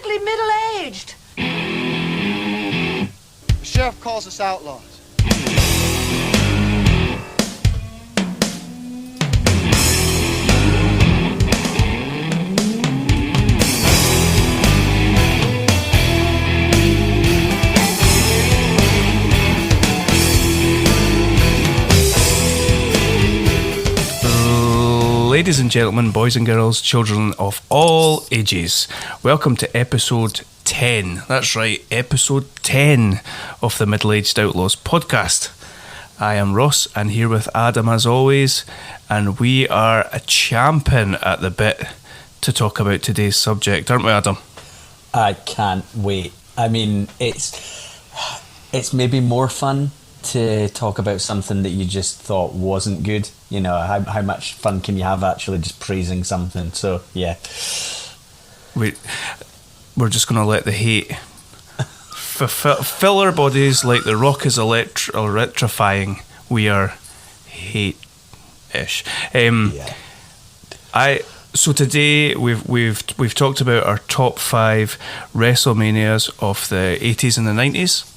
perfectly middle-aged. The sheriff calls us outlaws. Ladies and gentlemen, boys and girls, children of all ages, welcome to episode 10. That's right, episode 10 of the Middle-Aged Outlaws podcast. I am Ross, and here with Adam as always, and we are a champion at the bit to talk about today's subject, aren't we, Adam? I can't wait. I mean, it's maybe more fun to talk about something that you just thought wasn't good. You know, how much fun can you have actually just praising something? So, yeah. We're just going to let the hate fill our bodies like the rock is electrifying. We are hate-ish. So today we've talked about our top 5 WrestleManias of the 80s and the 90s,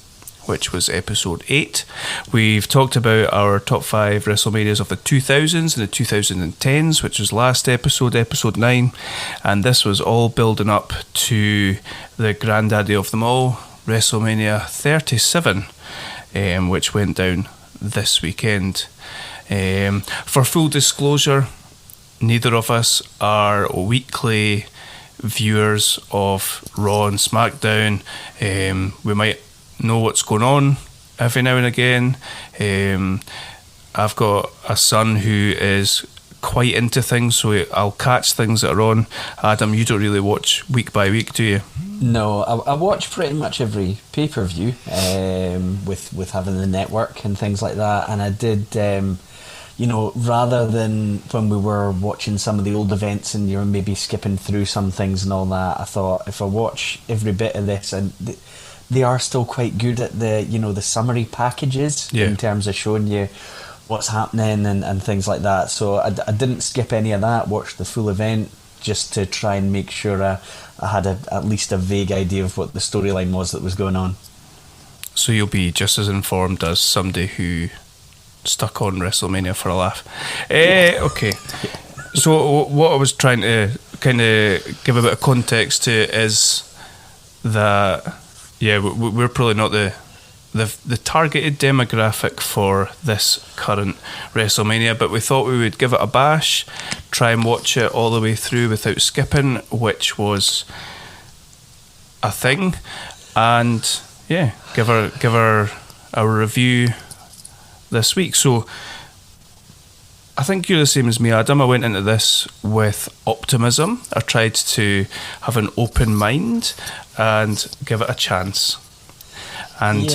which was episode 8. We've talked about our top 5 WrestleManias of the 2000s and the 2010s, which was last episode 9. And this was all building up to the granddaddy of them all, WrestleMania 37, which went down this weekend. For full disclosure, neither of us are weekly viewers of Raw and SmackDown. We might know what's going on every now and again. I've got a son who is quite into things, so I'll catch things that are on. Adam, you don't really watch week by week, do you? No, I watch pretty much every pay-per-view with having the network and things like that. And I did, rather than when we were watching some of the old events and you're maybe skipping through some things and all that, I thought if I watch every bit of this, and they are still quite good at the summary packages in terms of showing you what's happening and things like that. So I didn't skip any of that, watched the full event just to try and make sure I had at least a vague idea of what the storyline was that was going on. So you'll be just as informed as somebody who stuck on WrestleMania for a laugh. Okay. So what I was trying to kind of give a bit of context to is that we're probably not the targeted demographic for this current WrestleMania, but we thought we would give it a bash, try and watch it all the way through without skipping, which was a thing, and give her a review this week. So I think you're the same as me, Adam. I went into this with optimism. I tried to have an open mind and give it a chance. And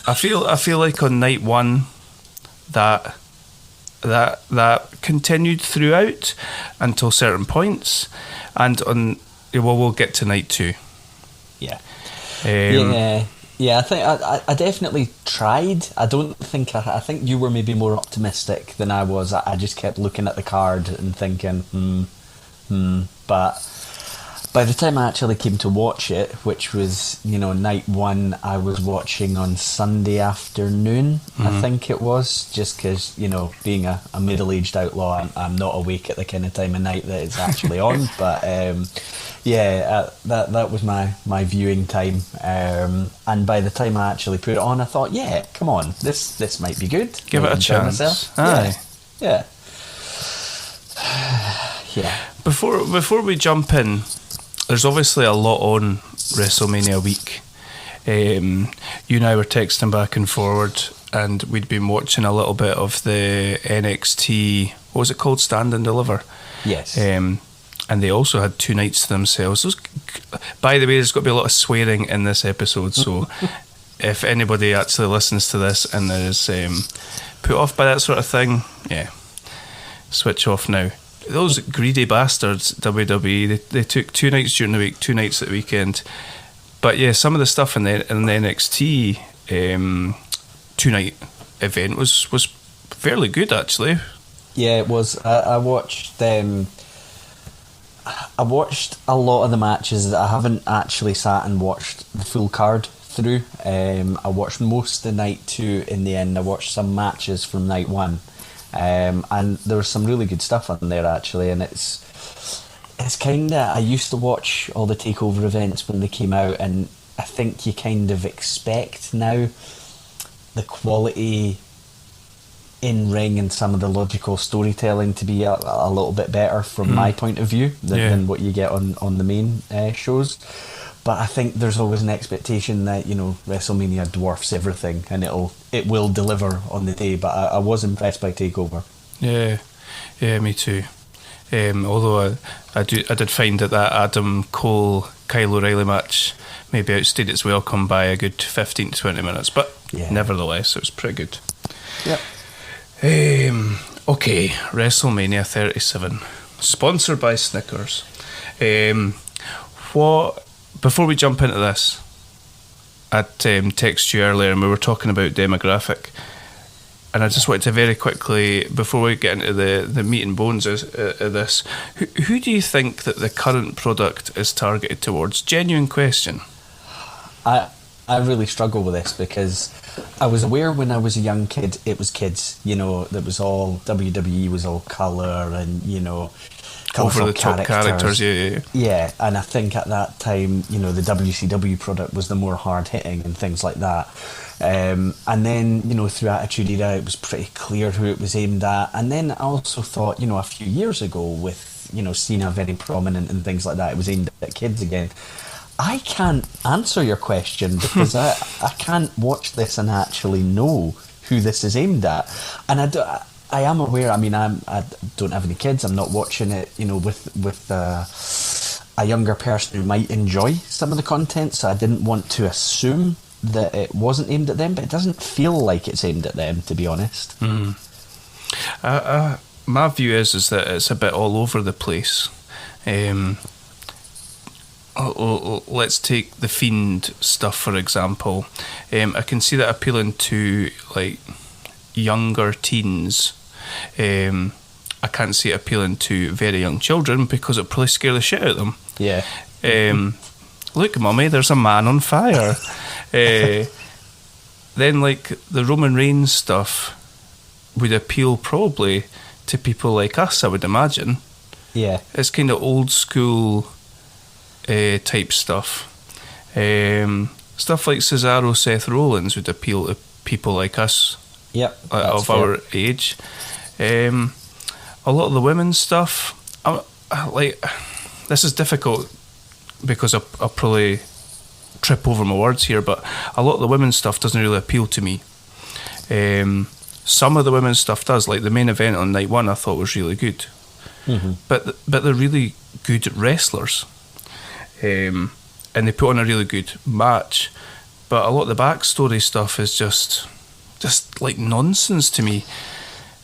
I feel like on night one that continued throughout until certain points, and we'll get to night 2. I think I definitely tried. I think you were maybe more optimistic than I was. I just kept looking at the card and thinking, but by the time I actually came to watch it, which was, night 1, I was watching on Sunday afternoon, I think it was, just because, being a middle-aged outlaw, I'm not awake at the kind of time of night that it's actually on, but that was my viewing time, and by the time I actually put it on, I thought, come on, this might be good. Give it a chance. Yeah. Before we jump in, there's obviously a lot on WrestleMania week. You and I were texting back and forward, and we'd been watching a little bit of the NXT, what was it called, Stand and Deliver? Yes. And they also had 2 nights to themselves. By the way, there's got to be a lot of swearing in this episode, so if anybody actually listens to this and is put off by that sort of thing, switch off now. Those greedy bastards, WWE, they took 2 nights during the week, 2 nights at the weekend. But some of the stuff in the NXT 2-night event was fairly good, actually. Yeah, it was. I watched them. I watched a lot of the matches. I haven't actually sat and watched the full card through. I watched most of night 2 in the end. I watched some matches from night 1. And there was some really good stuff on there actually, and it's kind of, I used to watch all the takeover events when they came out, and I think you kind of expect now the quality in ring and some of the logical storytelling to be a little bit better from my point of view than what you get on the main shows. But I think there's always an expectation that, you know, WrestleMania dwarfs everything, and it will deliver on the day. But I was impressed by TakeOver. Yeah, me too. Although I did find that Adam Cole Kyle O'Reilly match maybe outstayed its welcome by a good 15 to 20 minutes, but nevertheless it was pretty good. Yep. Okay, WrestleMania 37, sponsored by Snickers. Before we jump into this, I'd texted you earlier and we were talking about demographic, and I just wanted to very quickly, before we get into the meat and bones of this, who do you think that the current product is targeted towards? Genuine question. I really struggle with this because I was aware when I was a young kid it was kids, you know, that was all WWE was all colour and, you know, over the top characters. Yeah, and I think at that time, you know, the WCW product was the more hard hitting and things like that. And then, you know, through Attitude Era it was pretty clear who it was aimed at. And then I also thought, you know, a few years ago with, you know, Cena very prominent and things like that, it was aimed at kids again. I can't answer your question because I can't watch this and actually know who this is aimed at. And I am aware, I mean, I don't have any kids, I'm not watching it, you know, with a younger person who might enjoy some of the content, so I didn't want to assume that it wasn't aimed at them, but it doesn't feel like it's aimed at them, to be honest. My view is that it's a bit all over the place. Let's take the Fiend stuff for example. I can see that appealing to like younger teens. I can't see it appealing to very young children because it'll probably scare the shit out of them. Yeah. Look, mummy, there's a man on fire. Then like the Roman Reigns stuff would appeal probably to people like us, I would imagine. Yeah. It's kind of old school type stuff. Stuff like Cesaro, Seth Rollins would appeal to people like us. Yep, of our age. A lot of the women's stuff, like, this is difficult because I'll probably trip over my words here, but a lot of the women's stuff doesn't really appeal to me. Some of the women's stuff does, like the main event on night 1 I thought was really good. But they're really good wrestlers, and they put on a really good match, but a lot of the backstory stuff is just like nonsense to me.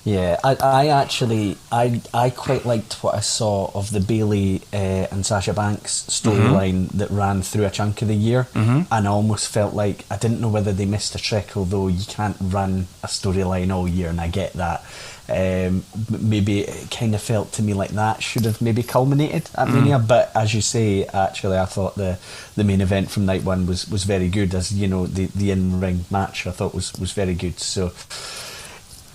Yeah, I quite liked what I saw of the Bayley and Sasha Banks storyline that ran through a chunk of the year, and I almost felt like I didn't know whether they missed a trick, although you can't run a storyline all year, and I get that. Maybe it kind of felt to me like that should have maybe culminated at Mania, but as you say, actually I thought the main event from night 1 was very good, as you know, the in-ring match I thought was very good. So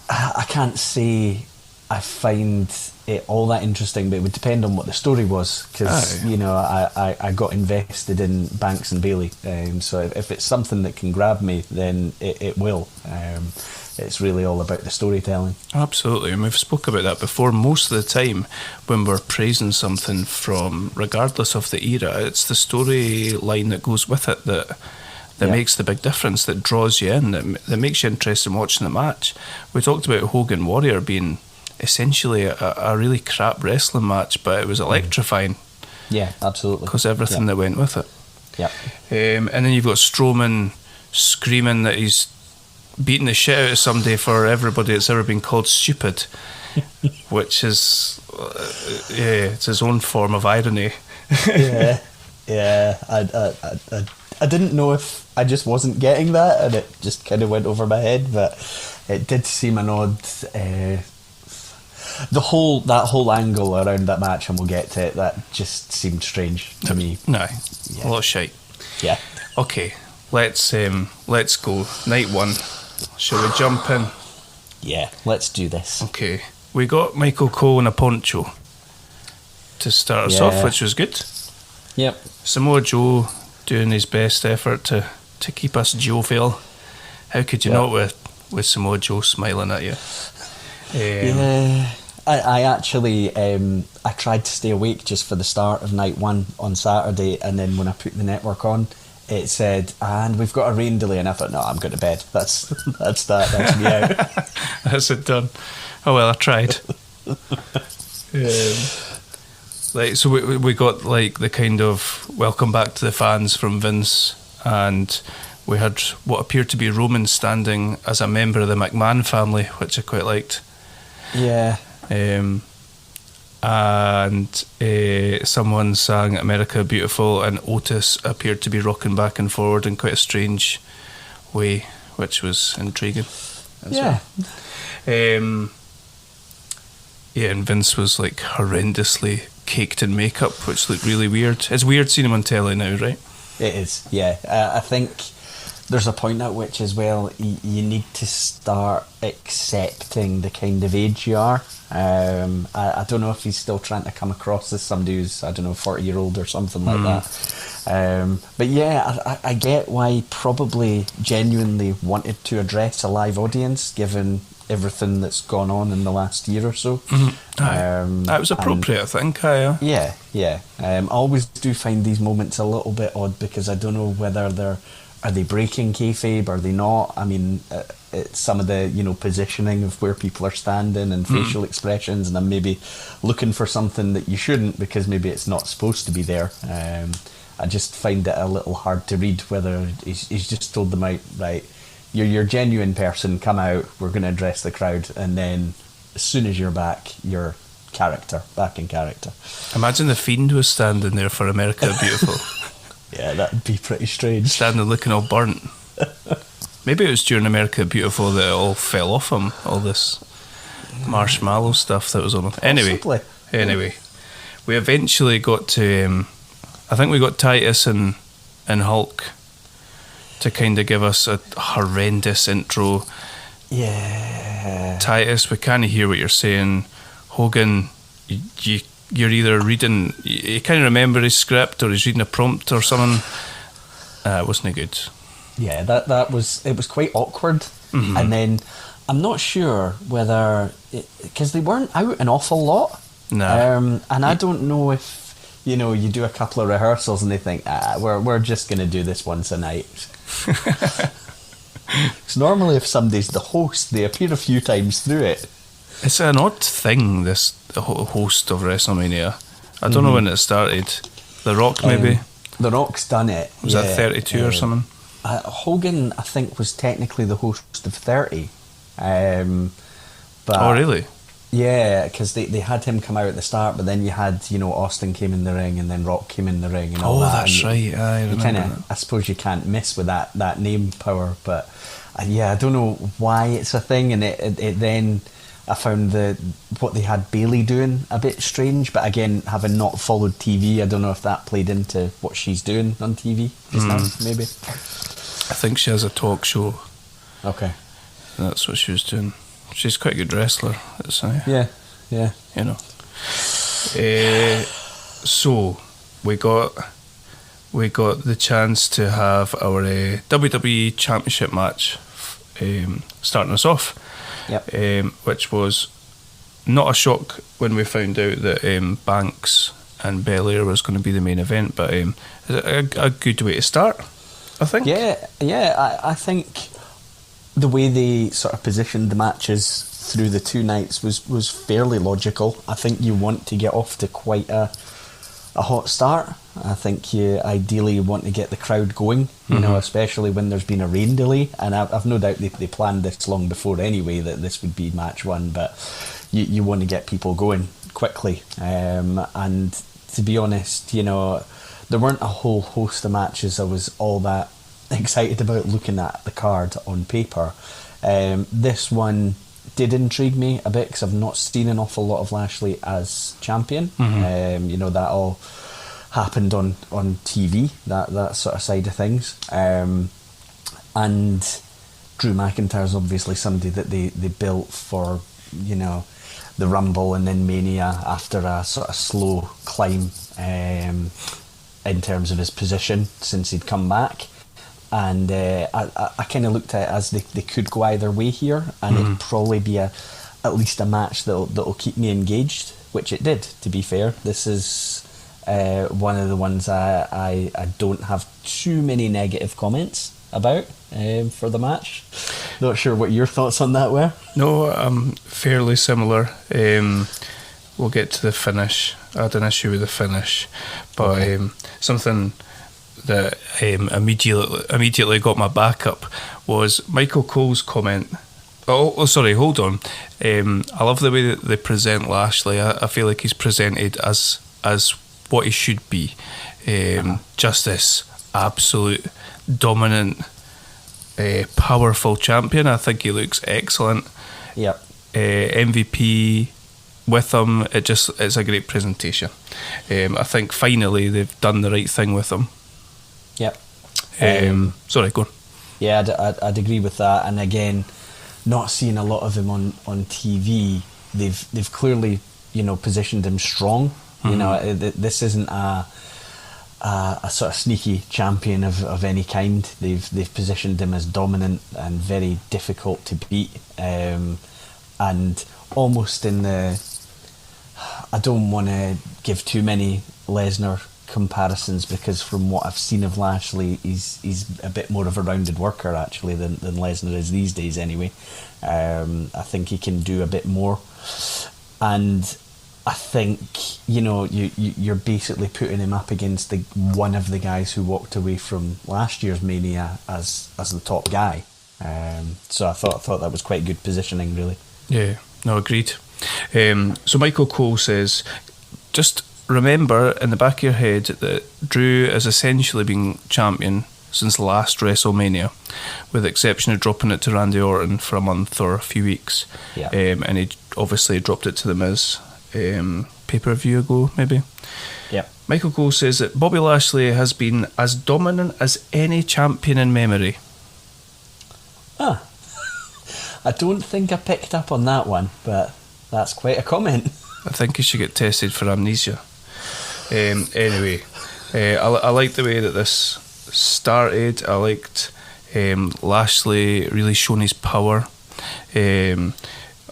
I can't say I find it all that interesting, but it would depend on what the story was, because you know, I got invested in Banks and Bayley, so if it's something that can grab me, then it will. It's really all about the storytelling. Absolutely, and we've spoke about that before. Most of the time when we're praising something from, regardless of the era, it's the storyline that goes with it that makes the big difference, that draws you in, that makes you interested in watching the match. We talked about Hogan Warrior being essentially a really crap wrestling match, but it was electrifying. Yeah, absolutely. Because everything that went with it. Yeah. And then you've got Strowman screaming that he's beating the shit out of somebody for everybody that's ever been called stupid, which is it's his own form of irony. I didn't know if I just wasn't getting that and it just kind of went over my head, but it did seem an odd that whole angle around that match, and we'll get to it, that just seemed strange to me. No, a lot of shite. Yeah. Okay, let's go. Night 1. Shall we jump in? Yeah, let's do this. Okay, we got Michael Cole in a poncho to start us off, which was good. Yep. Samoa Joe doing his best effort to keep us jovial. How could you not with Samoa Joe smiling at you? Yeah, I actually I tried to stay awake just for the start of night 1 on Saturday, and then when I put the network on, it said, and we've got a rain delay, and I thought, no, I'm going to bed. That's me out. That's it done. Oh well, I tried. Like, so we got like the kind of welcome back to the fans from Vince, and we had what appeared to be Roman standing as a member of the McMahon family, which I quite liked. Yeah. And someone sang America Beautiful, and Otis appeared to be rocking back and forward in quite a strange way, which was intriguing. Yeah. Yeah, and Vince was like horrendously caked in makeup, which looked really weird. It's weird seeing him on telly now, right? It is, yeah. I think there's a point at which as well you need to start accepting the kind of age you are. I don't know if he's still trying to come across as somebody who's, 40-year-old or something like that. But yeah, I get why he probably genuinely wanted to address a live audience, given everything that's gone on in the last year or so. That was appropriate, I think. Yeah. I always do find these moments a little bit odd, because I don't know whether are they breaking kayfabe, are they not? I mean, it's some of the positioning of where people are standing and facial expressions, and I'm maybe looking for something that you shouldn't, because maybe it's not supposed to be there. I just find it a little hard to read whether he's just told them out, right, you're your genuine person, come out, we're going to address the crowd, and then as soon as you're back, you're back in character. Imagine the Fiend was standing there for America Beautiful. Yeah, that'd be pretty strange. Standing looking all burnt. Maybe it was during America Beautiful that it all fell off him, all this marshmallow stuff that was on him. Anyway, we eventually got to, I think we got Titus and Hulk to kind of give us a horrendous intro. Yeah. Titus, we can't hear what you're saying. Hogan, you're either reading, you can't remember his script, or he's reading a prompt or something. It wasn't good. Yeah, it was quite awkward. And then I'm not sure whether, because they weren't out an awful lot. No. And I don't know if you do a couple of rehearsals and they think, we're just going to do this once a night. Because normally if somebody's the host, they appear a few times through it. It's an odd thing, the host of WrestleMania. I don't know when it started. The Rock, maybe? The Rock's done it. Was that 32 or something? Hogan, I think, was technically the host of 30. But oh, really? Yeah, because they had him come out at the start, but then you had, Austin came in the ring, and then Rock came in the ring, and all that. Oh, that's right. I remember that. I suppose you can't miss with that name power, but I don't know why it's a thing, and it then I found what they had Bailey doing a bit strange, but again, having not followed TV, I don't know if that played into what she's doing on TV just now, maybe. I think she has a talk show. Okay. That's what she was doing. She's quite a good wrestler. Yeah. So we got the chance to have our WWE Championship match starting us off. Yep. Which was not a shock when we found out that Banks and Belair was going to be the main event, but a good way to start, I think. Yeah. I think the way they sort of positioned the matches through the two nights was fairly logical. I think you want to get off to quite a hot start. I think you ideally want to get the crowd going, especially when there's been a rain delay. And I've no doubt they planned this long before anyway, that this would be match 1, but you want to get people going quickly. And to be honest, there weren't a whole host of matches I was all that excited about looking at the card on paper. This one did intrigue me a bit because I've not seen an awful lot of Lashley as champion. You know, that all happened on TV, that sort of side of things. And Drew McIntyre's obviously somebody that they built for, you know, the Rumble and then Mania after a sort of slow climb in terms of his position since he'd come back. And I kind of looked at it as they could go either way here, and it'd probably be at least a match that'll keep me engaged, which it did, to be fair. This is one of the ones I don't have too many negative comments about for the match. Not sure what your thoughts on that were. No, I'm fairly similar. We'll get to the finish. I had an issue with the finish, but something that immediately got my back up was Michael Cole's comment. Oh, sorry, hold on. I love the way that they present Lashley. I feel like he's presented as what he should be. Just this absolute dominant, powerful champion. I think he looks excellent. Yep. MVP with him, it's a great presentation. I think finally they've done the right thing with him. Yep. Sorry, go on. Yeah, I'd agree with that. And again, not seeing a lot of him on TV, they've clearly, you know, positioned him strong. You know, this isn't a sort of sneaky champion of any kind. They've positioned him as dominant and very difficult to beat, and almost in the. I don't want to give too many Lesnar comparisons because from what I've seen of Lashley, he's a bit more of a rounded worker actually than Lesnar is these days anyway. I think he can do a bit more, and I think, you know, you're basically putting him up against one of the guys who walked away from last year's Mania as the top guy. So I thought that was quite good positioning, really. Yeah, no, agreed. So Michael Cole says, just remember in the back of your head that Drew has essentially been champion since last WrestleMania, with the exception of dropping it to Randy Orton for a month or a few weeks. Yeah. And he obviously dropped it to The Miz pay-per-view ago, maybe. Yeah. Michael Cole says that Bobby Lashley has been as dominant as any champion in memory. I don't think I picked up on that one, but that's quite a comment. I think he should get tested for amnesia. Anyway, I liked the way that this started. I liked Lashley really showing his power. A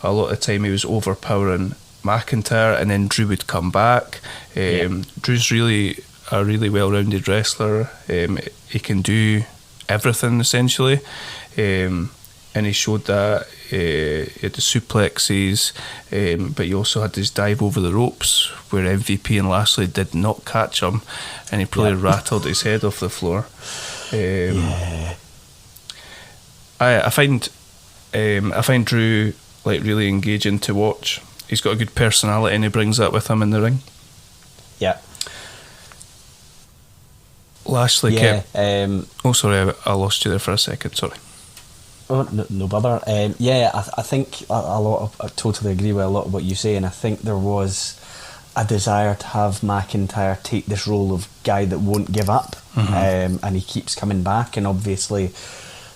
lot of the time he was overpowering McIntyre, and then Drew would come back. Drew's really a really well-rounded wrestler. He can do everything essentially, and he showed that. He had the suplexes, but he also had his dive over the ropes where MVP and Lashley did not catch him, and he probably rattled his head off the floor. I find Drew like really engaging to watch. He's got a good personality and he brings that with him in the ring. Yeah. Lashley kept... sorry, I lost you there for a second, sorry. Oh, no bother. I think I totally agree with a lot of what you say, and I think there was a desire to have McIntyre take this role of guy that won't give up, and he keeps coming back, and obviously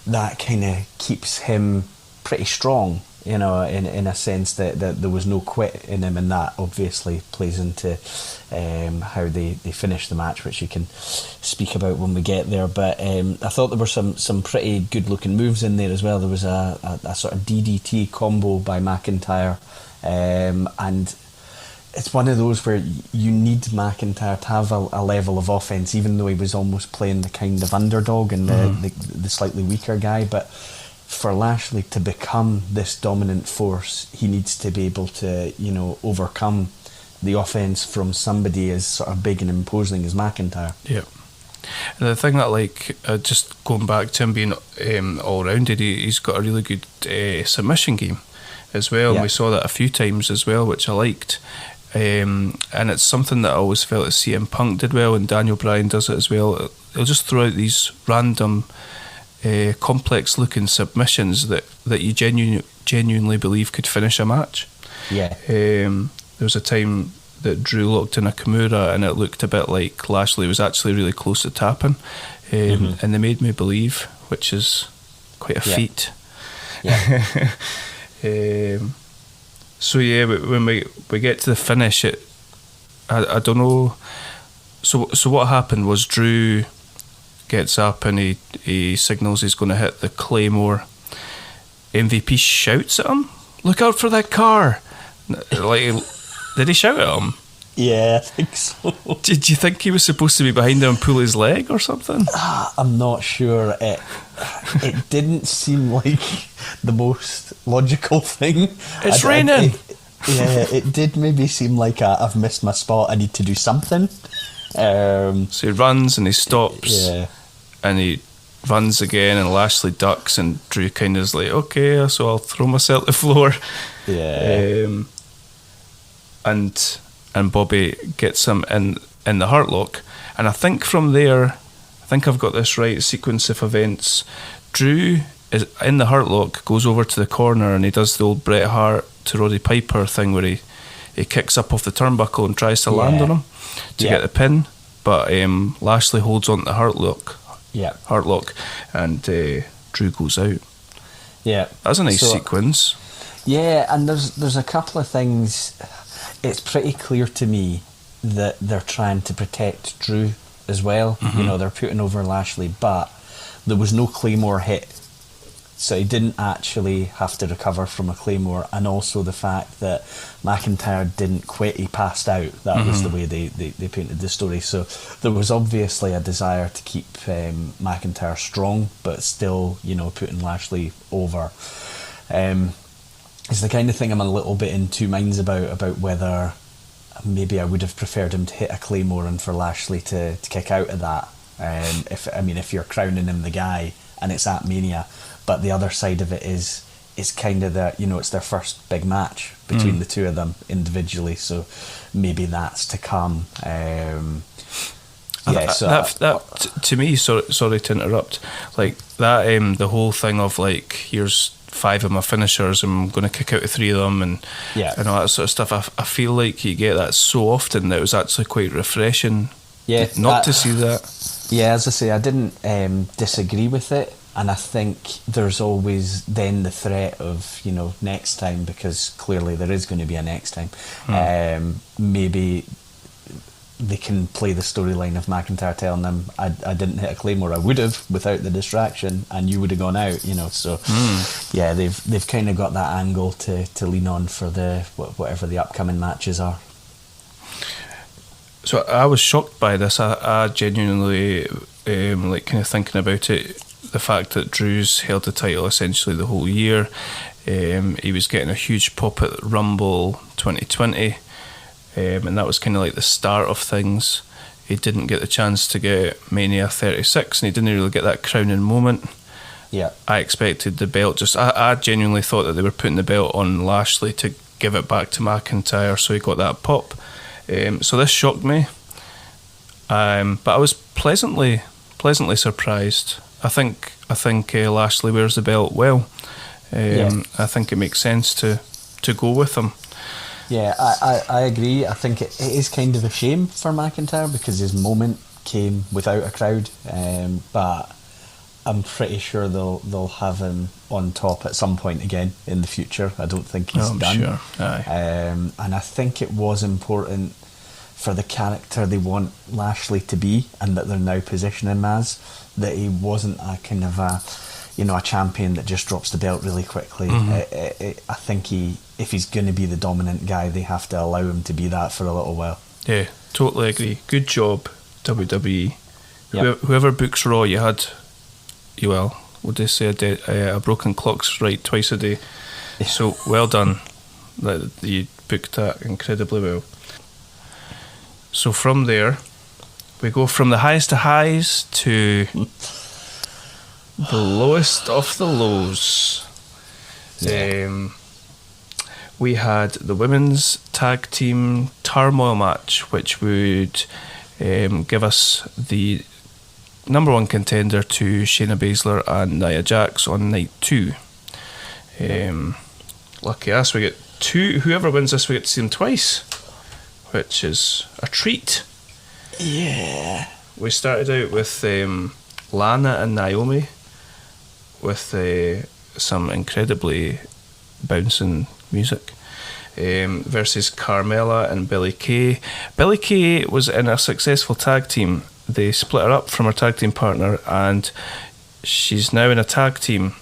that kind of keeps him pretty strong, you know, in a sense that there was no quit in him, and that obviously plays into how they finish the match, which you can speak about when we get there. But I thought there were some pretty good looking moves in there as well. There was a sort of DDT combo by McIntyre, and it's one of those where you need McIntyre to have a level of offense, even though he was almost playing the kind of underdog and the slightly weaker guy. But for Lashley to become this dominant force, he needs to be able to, you know, overcome the offense from somebody as sort of big and imposing as McIntyre. Yeah. And the thing that, like, just going back to him being all-rounded, he's got a really good submission game as well. And we saw that a few times as well, which I liked. And it's something that I always felt that CM Punk did well, and Daniel Bryan does it as well. He'll just throw out these random complex looking submissions that you genuinely believe could finish a match. Yeah. There was a time that Drew locked in a Kimura and it looked a bit like Lashley was actually really close to tapping, and they made me believe, which is quite a feat. Yeah. So yeah, when we get to the finish, I don't know. So what happened was Drew gets up and he signals he's going to hit the Claymore. MVP shouts at him, "Look out for that car!" Like, did he shout at him? Yeah, I think so. Did you think he was supposed to be behind him and pull his leg or something? I'm not sure. It didn't seem like the most logical thing. It's raining. It did maybe seem like I've missed my spot. I need to do something. So he runs and he stops, and he runs again, and Lashley ducks, and Drew kind of is like, okay, so I'll throw myself to the floor. Yeah. And Bobby gets him in the Hurtlock, and I think from there, I think I've got this right sequence of events. Drew is in the Hurtlock, goes over to the corner, and he does the old Bret Hart to Roddy Piper thing where he kicks up off the turnbuckle and tries to land on him to get the pin, but Lashley holds on to the Hurtlock, and Drew goes out. Yeah, that's a nice sequence. Yeah, and there's a couple of things. It's pretty clear to me that they're trying to protect Drew as well. You know, they're putting over Lashley, but there was no Claymore hit, so he didn't actually have to recover from a Claymore. And also the fact that McIntyre didn't quit, he passed out. That was the way they painted the story. So there was obviously a desire to keep McIntyre strong, but still, you know, putting Lashley over. It's the kind of thing I'm a little bit in two minds about whether maybe I would have preferred him to hit a Claymore and for Lashley to kick out of that. If you're crowning him the guy and it's at Mania, but the other side of it is kind of that, you know, it's their first big match between the two of them individually, so maybe that's to come. To me, sorry to interrupt, like that, the whole thing of like, here's 5 of my finishers, I'm going to kick out of 3 of them, and all that sort of stuff. I feel like you get that so often that it was actually quite refreshing to see that. Yeah, as I say, I didn't disagree with it, and I think there's always then the threat of, you know, next time, because clearly there is going to be a next time. Maybe they can play the storyline of McIntyre telling them, I didn't hit a Claymore, I would have without the distraction, and you would have gone out, you know. So yeah, they've kind of got that angle to lean on for the whatever the upcoming matches are. So I was shocked by this. I genuinely like kind of thinking about it, the fact that Drew's held the title essentially the whole year. He was getting a huge pop at Rumble 2020. And that was kind of like the start of things. He didn't get the chance to get Mania 36, and he didn't really get that crowning moment. Yeah, I expected the belt. I genuinely thought that they were putting the belt on Lashley to give it back to McIntyre, so he got that pop. So this shocked me, but I was pleasantly surprised. I think Lashley wears the belt well. I think it makes sense to go with him. Yeah, I agree. I think it is kind of a shame for McIntyre because his moment came without a crowd, but I'm pretty sure they'll have him on top at some point again in the future. I don't think he's done. Sure. Aye. And I think it was important for the character they want Lashley to be, and that they're now positioning him as, that he wasn't a kind of a champion that just drops the belt really quickly. I think if he's going to be the dominant guy, they have to allow him to be that for a little while. Yeah, totally agree. Good job, WWE. Yep. Whoever books Raw, would they say a broken clock's right twice a day? Yeah. So well done. That you booked that incredibly well. So from there, we go from the highest of highs to the lowest of the lows. Yeah. We had the women's tag team turmoil match, which would give us the number one contender to Shayna Baszler and Nia Jax on night 2. Lucky us, we get 2. Whoever wins this, we get to see them twice, which is a treat. Yeah. We started out with Lana and Naomi with some incredibly bouncing music. Versus Carmella and Billie Kay. Billie Kay was in a successful tag team. They split her up from her tag team partner, and she's now in a tag team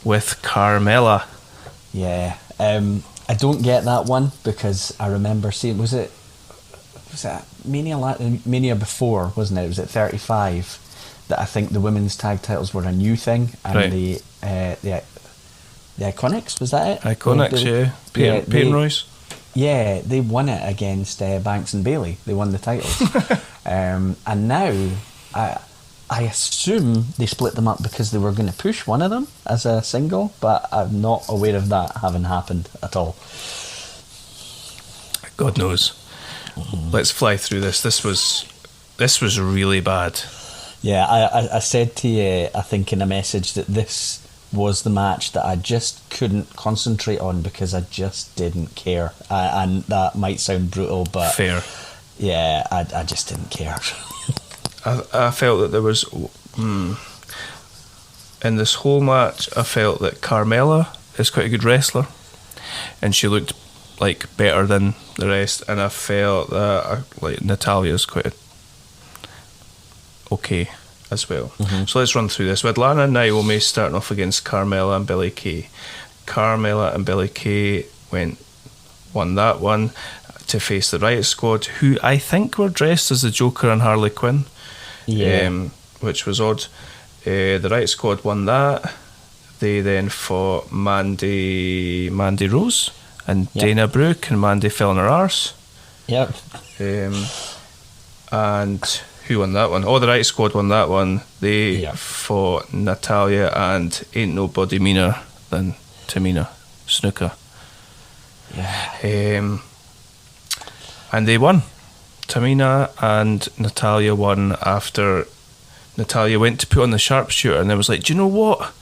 with Carmella. Yeah. I don't get that one because I remember seeing, was it Mania before, wasn't it? It was at 35 that I think the women's tag titles were a new thing, and right. the Iconics, was that it? Iconics, yeah. Peyton Royce. Yeah, they won it against Banks and Bailey. They won the titles. And now, I assume they split them up because they were going to push one of them as a single, but I'm not aware of that having happened at all. God knows. Let's fly through this. This was really bad. Yeah, I said to you, I think in a message, that this was the match that I just couldn't concentrate on because I just didn't care. And that might sound brutal, but fair. Yeah, I just didn't care. I felt that there was in this whole match, I felt that Carmella is quite a good wrestler, and she looked like better than the rest, and I felt that like Natalia's quite okay as well. So let's run through this. We had Lana and Naomi starting off against Carmella and Billie Kay. Carmella and Billie Kay won that one to face the Riot Squad, who I think were dressed as the Joker and Harley Quinn, which was odd. The Riot Squad won that. They then fought Mandy Rose and Dana Brooke, and Mandy fell on her arse. Yep. And who won that one? Oh, the Riot Squad won that one. They fought Natalya and ain't nobody meaner than Tamina Snuka. Yeah. And they won. Tamina and Natalya won after Natalya went to put on the sharpshooter, and I was like, do you know what?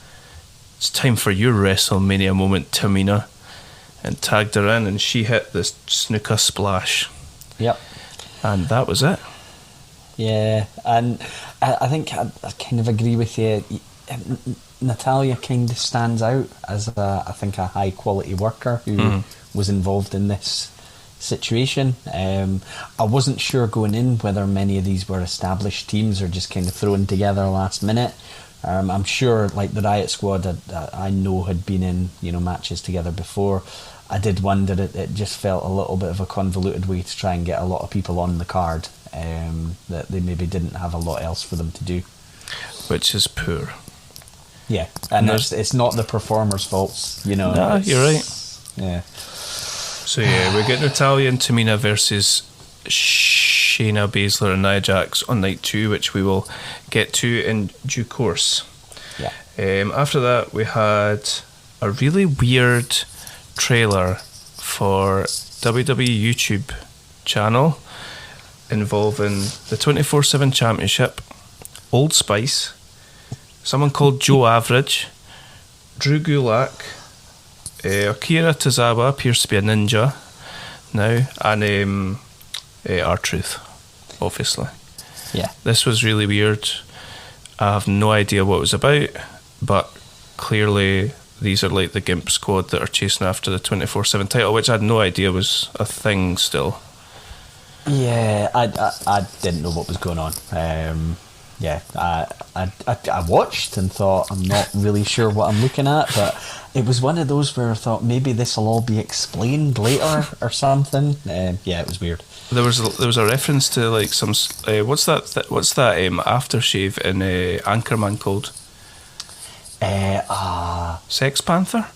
It's time for your WrestleMania moment, Tamina. And tagged her in, and she hit the Snuka splash. Yep. And that was it. Yeah, and I think I kind of agree with you. Natalya kind of stands out as I think a high quality worker who was involved in this situation. I wasn't sure going in whether many of these were established teams or just kind of thrown together last minute. I'm sure, like the Riot Squad, I know had been in matches together before. I did wonder it just felt a little bit of a convoluted way to try and get a lot of people on the card, that they maybe didn't have a lot else for them to do, which is poor. Yeah, and it's not the performers' faults, No, you're right. Yeah. So yeah, we get Natalya and Tamina versus Shayna Baszler and Nia Jax on night 2, which we will get to in due course. Yeah. After that, we had a really weird trailer for WWE YouTube channel involving the 24/7 Championship, Old Spice, someone called Joe Average, Drew Gulak, Akira Tozawa appears to be a ninja now, and R-Truth, obviously. Yeah. This was really weird. I have no idea what it was about, but clearly these are like the Gimp Squad that are chasing after the 24/7 title, which I had no idea was a thing still. Yeah, I didn't know what was going on. I watched and thought, I'm not really sure what I'm looking at, but it was one of those where I thought maybe this will all be explained later or something. It was weird. There was a reference to like some what's that aftershave in Anchorman called? Sex Panther.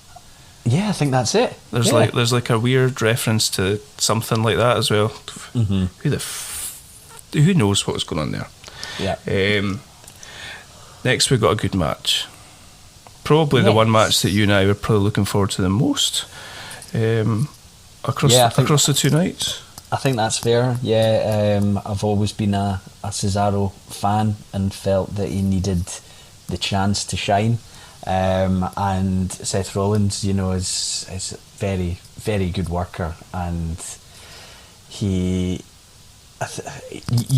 Yeah, I think that's it. There's like a weird reference to something like that as well. Who knows what was going on there? Yeah. Next, we got a good match. Probably the one match that you and I were probably looking forward to the most. Across the 2 nights. I think that's fair. Yeah, I've always been a Cesaro fan and felt that he needed the chance to shine. And Seth Rollins, is a very, very good worker, and you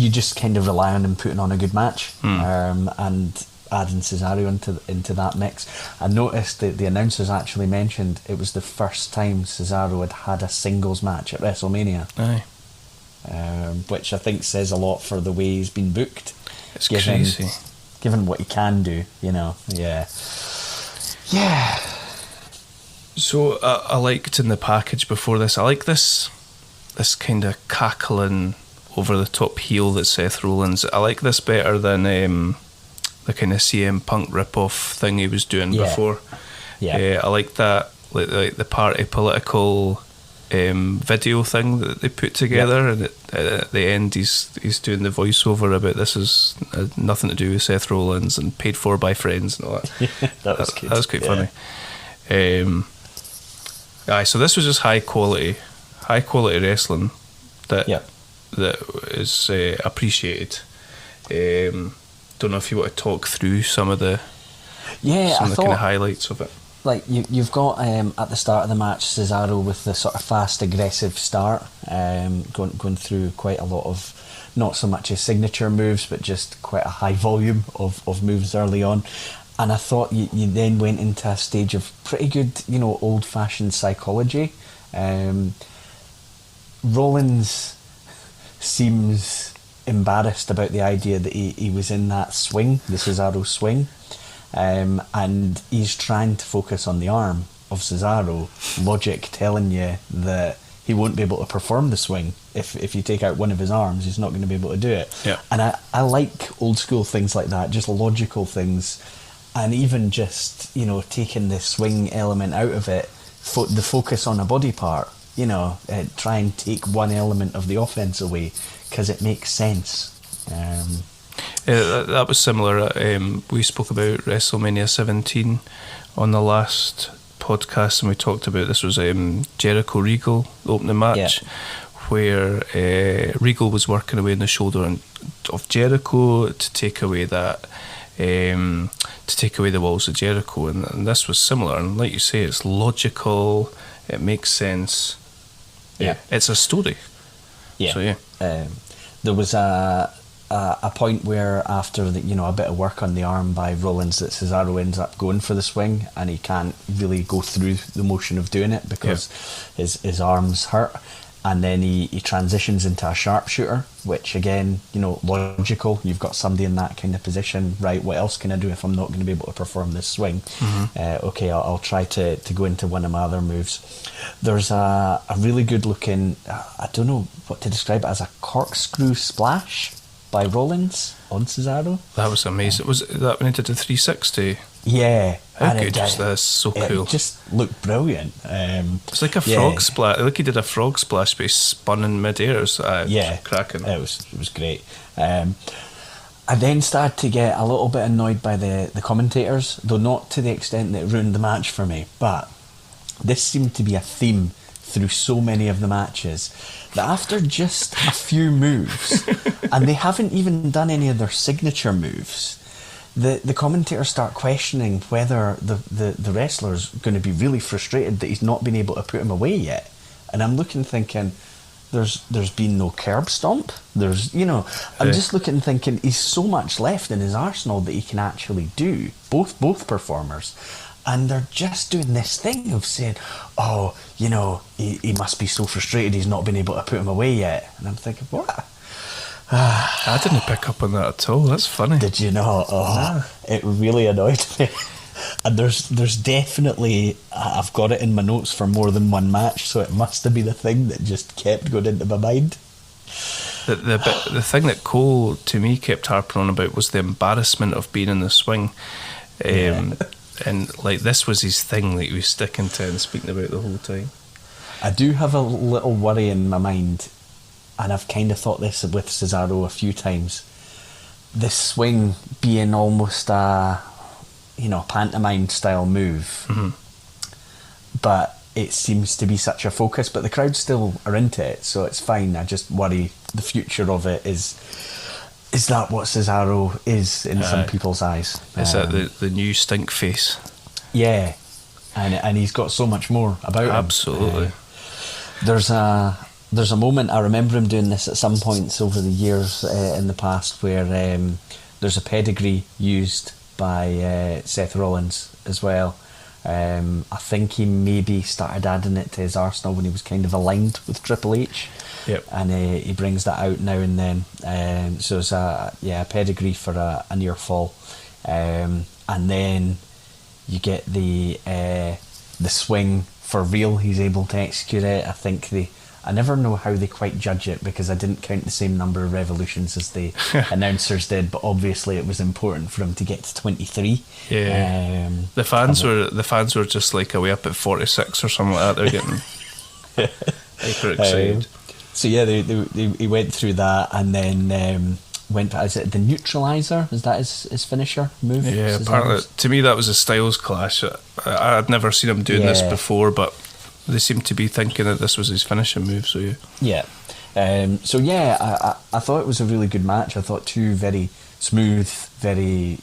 just kind of rely on him putting on a good match, and adding Cesaro into that mix. I noticed that the announcers actually mentioned it was the first time Cesaro had a singles match at WrestleMania. Aye. Which I think says a lot for the way he's been booked. It's crazy. Given what he can do, yeah. Yeah. So I liked in the package before this, I like this kind of cackling over the top heel that Seth Rollins. I like this better than the kind of CM Punk rip-off thing he was doing before. Yeah. I like that, like the party political video thing that they put together, and at the end he's doing the voiceover about this is nothing to do with Seth Rollins and paid for by friends and all that. That was good. That was quite funny. So this was just high quality wrestling that is appreciated. Don't know if you want to talk through some of the kind of highlights of it. Like you've got at the start of the match Cesaro with the sort of fast aggressive start, going through quite a lot of not so much his signature moves but just quite a high volume of moves early on, and I thought you then went into a stage of pretty good old fashioned psychology. Rollins seems embarrassed about the idea that he was in that swing, the Cesaro swing. And he's trying to focus on the arm of Cesaro, logic telling you that he won't be able to perform the swing. If you take out one of his arms, he's not going to be able to do it. Yeah. And I like old school things like that, just logical things, and even just taking the swing element out of it, the focus on a body part, try and take one element of the offense away because it makes sense. That was similar. We spoke about WrestleMania 17 on the last podcast, and we talked about this was Jericho Regal opening match, where Regal was working away on the shoulder of Jericho to take away that to take away the walls of Jericho, and this was similar. And like you say, it's logical. It makes sense. Yeah, it's a story. Yeah. So there was a point where after a bit of work on the arm by Rollins, that Cesaro ends up going for the swing, and he can't really go through the motion of doing it because his arm's hurt, and then he transitions into a sharpshooter, which again, logical. You've got somebody in that kind of position, right? What else can I do if I'm not going to be able to perform this swing? Okay, I'll try to go into one of my other moves. There's a really good looking, I don't know what to describe it as, a corkscrew splash by Rollins on Cesaro. That was amazing. Was that when he did the 360? Yeah. How good was this? So cool. It just looked brilliant. It's like a frog splash. Like he did a frog splash, but he spun in mid-air. So, cracking. It was great. I then started to get a little bit annoyed by the commentators, though not to the extent that it ruined the match for me. But this seemed to be a theme through so many of the matches, that after just a few moves, and they haven't even done any of their signature moves, the commentators start questioning whether the wrestler's going to be really frustrated that he's not been able to put him away yet. And I'm looking thinking, there's been no curb stomp. I'm just looking thinking he's so much left in his arsenal that he can actually do, both performers. And they're just doing this thing of saying, he must be so frustrated he's not been able to put him away yet. And I'm thinking, what? I didn't pick up on that at all. That's funny. Did you not? It really annoyed me. And there's definitely, I've got it in my notes for more than one match, so it must have been a thing that just kept going into my mind. The thing that Cole, to me, kept harping on about was the embarrassment of being in the swing. And like this was his thing that he was sticking to and speaking about the whole time. I do have a little worry in my mind, and I've kind of thought this with Cesaro a few times. This swing being almost a pantomime style move, but it seems to be such a focus, but the crowd still are into it, so it's fine. I just worry the future of it is that what Cesaro is in some people's eyes? Is that the new stink face? Yeah, and he's got so much more about him. Absolutely. There's a moment, I remember him doing this at some points over the years in the past, where there's a pedigree used by Seth Rollins as well. I think he maybe started adding it to his arsenal when he was kind of aligned with Triple H. Yep. And he brings that out now and then. So it's a pedigree for a near fall. And then you get the swing for real. He's able to execute it. I think I never know how they quite judge it, because I didn't count the same number of revolutions as the announcers did, but obviously it was important for him to get to 23. Yeah. The fans were just like away up at 46 or something like that. They're getting hyper excited. So yeah, he went through that, and then went. Is it the neutralizer? Is that his finisher move? Yeah, apparently to me that was a styles clash. I'd never seen him doing this before, but they seemed to be thinking that this was his finishing move. So yeah. I thought it was a really good match. I thought two very smooth, very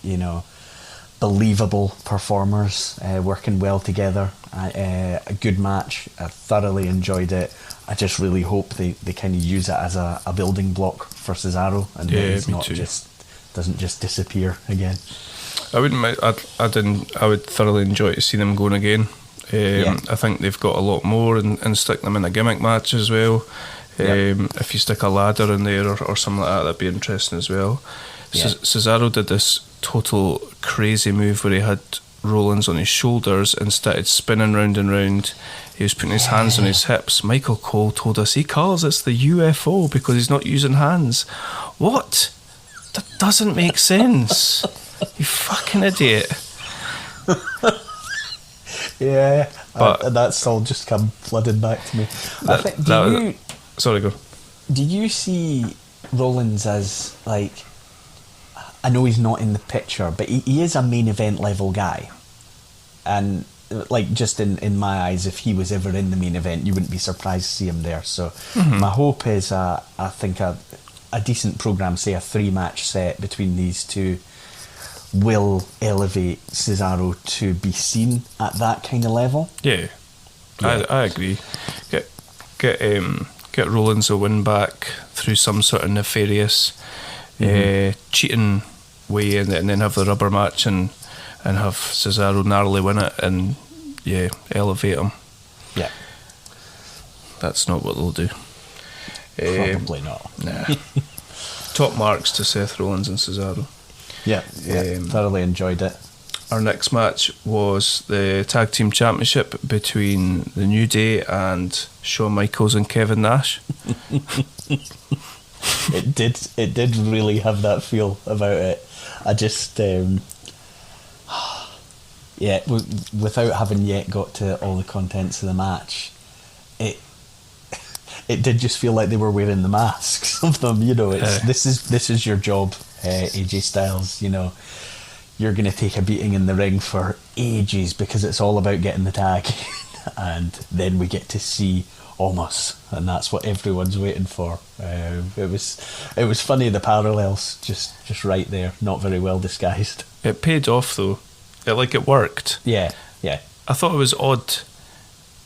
believable performers working well together. A good match. I thoroughly enjoyed it. I just really hope they kind of use it as a building block for Cesaro, and it's not doesn't just disappear again. I wouldn't mind. I would thoroughly enjoy to see them going again. I think they've got a lot more, and stick them in a gimmick match as well. If you stick a ladder in there or something like that, that'd be interesting as well. Cesaro did this total crazy move where he had Rollins on his shoulders and started spinning round and round. He was putting his hands on his hips. Michael Cole told us he calls this the UFO because he's not using hands. What? That doesn't make sense. You fucking idiot. Yeah, and that's all just come flooding back to me. Sorry, go. Do you see Rollins as, like, I know he's not in the picture, but he is a main event level guy, and like, just in my eyes, if he was ever in the main event, you wouldn't be surprised to see him there. So my hope is I think a decent program, say a 3-match set between these two, will elevate Cesaro to be seen at that kind of level. Yeah. I agree. Get Rollins a win back through some sort of nefarious cheating way, and then have the rubber match and have Cesaro narrowly win it, and elevate him. Yeah. That's not what they'll do. Probably not. Nah. Top marks to Seth Rollins and Cesaro. Yeah, thoroughly enjoyed it. Our next match was the Tag Team Championship between The New Day and Shawn Michaels and Kevin Nash. It did really have that feel about it. I just without having yet got to all the contents of the match, it did just feel like they were wearing the masks of them. This is your job, AJ Styles. You're going to take a beating in the ring for ages because it's all about getting the tag, and then we get to see Omos, and that's what everyone's waiting for. It was funny, the parallels just right there, not very well disguised. It paid off though. It worked. Yeah. I thought it was odd.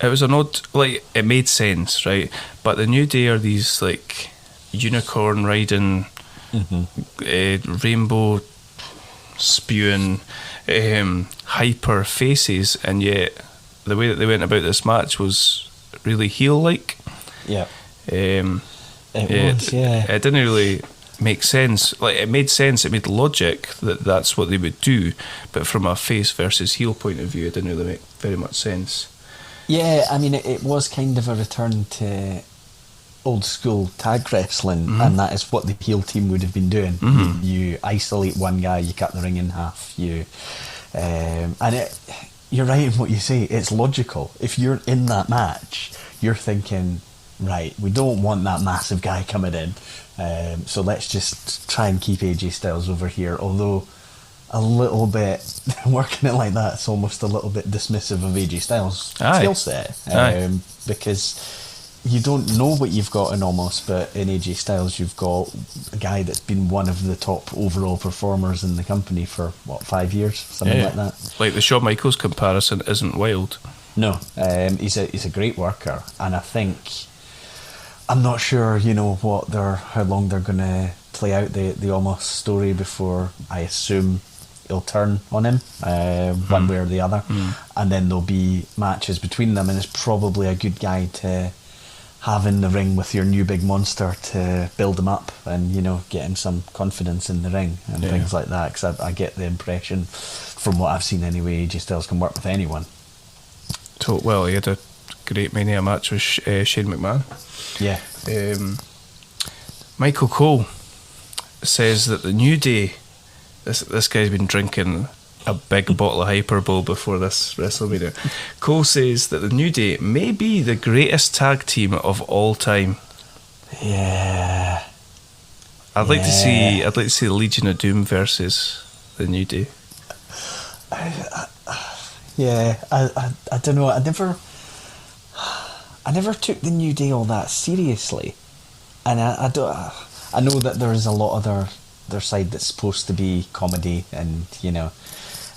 It was an odd, it made sense, right? But the New Day are these unicorn riding, rainbow spewing, hyper faces, and yet the way that they went about this match was really heel-like. Yeah. It didn't really make sense. It made sense, it made logic that that's what they would do, but from a face versus heel point of view, it didn't really make very much sense. Yeah, I mean, it was kind of a return to old school tag wrestling, and that is what the heel team would have been doing. You isolate one guy, you cut the ring in half, you're right in what you say, it's logical. If you're in that match, you're thinking, right, we don't want that massive guy coming in, so let's just try and keep AJ Styles over here, although a little bit working it like that. It's almost a little bit dismissive of AJ Styles' Aye. skill set, Aye. because you don't know what you've got in Almost, but in AJ Styles you've got a guy that's been one of the top overall performers in the company for 5 years, something like that. Like the Shawn Michaels comparison isn't wild. No, he's a great worker, and I think I'm not sure, how long they're going to play out the Almost story before I assume he'll turn on him, one way or the other, and then there'll be matches between them, and it's probably a good guy to have in the ring with your new big monster to build him up and get him some confidence in the ring and things like that, because I get the impression from what I've seen anyway, AJ Styles can work with anyone. Well, he had a great Mania match with Shane McMahon. Yeah. Michael Cole says that the New Day, this guy's been drinking a big bottle of Hyperbole before this WrestleMania. Cole says that the New Day may be the greatest tag team of all time. Yeah. I'd like to see the Legion of Doom versus the New Day. Yeah, I don't know. I never took the New Day all that seriously, and I know that there is a lot of their side that's supposed to be comedy and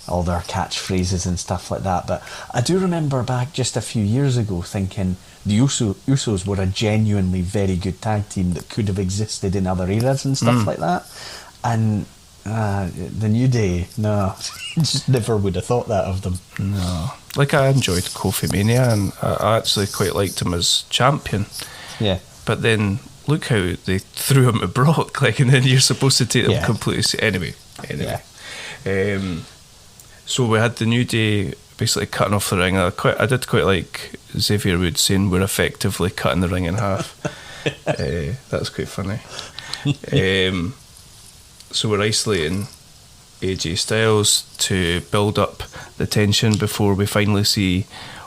all their catchphrases and stuff like that. But I do remember back just a few years ago thinking the Usos were a genuinely very good tag team that could have existed in other eras and stuff like that, and. The New Day, no, just never would have thought that of them. No, like I enjoyed Kofi Mania, and I actually quite liked him as champion. Yeah, but then look how they threw him to Brock, and then you're supposed to take them completely. Anyway. Yeah. So we had the New Day basically cutting off the ring. I did quite like Xavier Woods saying we're effectively cutting the ring in half. That's quite funny. So we're isolating AJ Styles to build up the tension before we finally see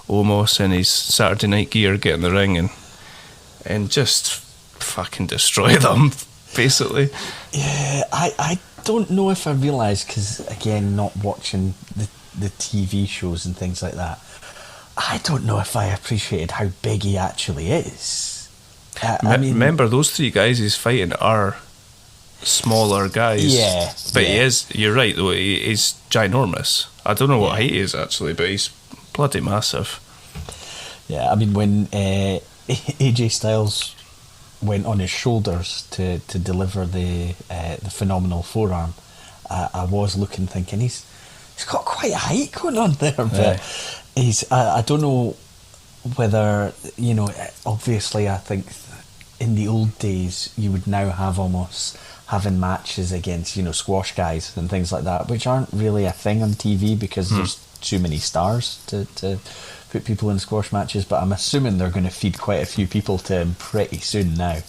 Omos in his Saturday Night gear get in the ring and just fucking destroy them, basically. Yeah, I don't know if I realised, because again, not watching the TV shows and things like that, I don't know if I appreciated how big he actually is. I mean, remember, those three guys he's fighting are smaller guys, but he is, you're right though, he's ginormous. I don't know what height he is actually, but he's bloody massive. Yeah, I mean, when AJ Styles went on his shoulders to deliver the phenomenal forearm, I was looking thinking he's got quite a height going on there, but he's I don't know whether, obviously I think in the old days you would now have almost having matches against squash guys and things like that, which aren't really a thing on TV because there's too many stars to put people in squash matches, but I'm assuming they're going to feed quite a few people to him pretty soon now.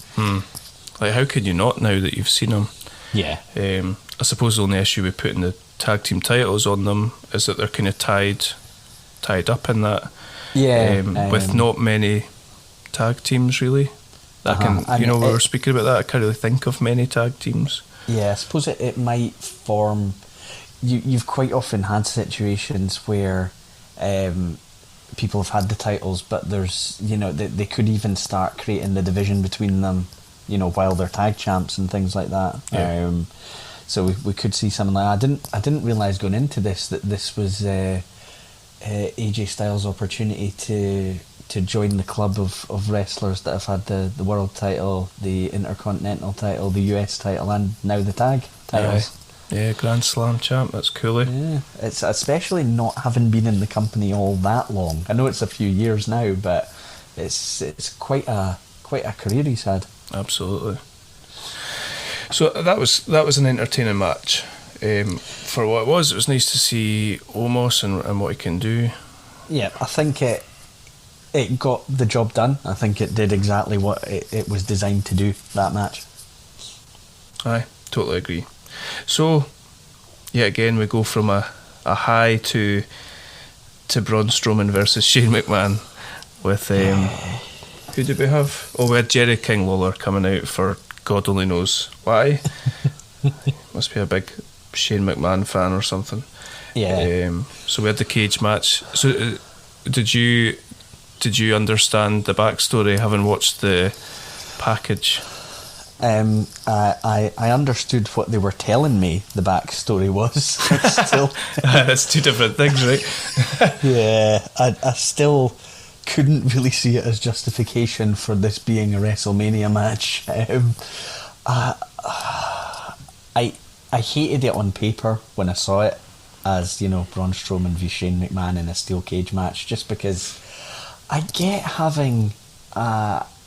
Like, how can you not now that you've seen him? Yeah. I suppose the only issue with putting the tag team titles on them is that they're kind of tied up in that. With not many tag teams really. We were speaking about that. I can't really think of many tag teams. Yeah, I suppose it might form. You've quite often had situations where people have had the titles, but there's they could even start creating the division between them, while they're tag champs and things like that. Yeah. So we could see something like that. I didn't realise going into this that this was AJ Styles' opportunity to join the club of wrestlers that have had the world title, the Intercontinental title, the US title, and now the tag titles. Yeah, Grand Slam champ. That's cool. Yeah, it's especially not having been in the company all that long. I know it's a few years now, but it's quite a career he's had. Absolutely. So that was an entertaining match. For what it was nice to see Omos and what he can do. Yeah, I think it got the job done. I think it did exactly what it was designed to do, that match. Aye, totally agree. So, yeah, again, we go from a high to Braun Strowman versus Shane McMahon with, who did we have? Oh, we had Jerry King Lawler coming out for God only knows why. Must be a big Shane McMahon fan or something. Yeah. So we had the cage match. So did you understand the backstory having watched the package? I understood what they were telling me the backstory was. Still, that's two different things, right? Yeah, I still couldn't really see it as justification for this being a WrestleMania match. I hated it on paper when I saw it as, you know, Braun Strowman v Shane McMahon in a steel cage match, just because I get having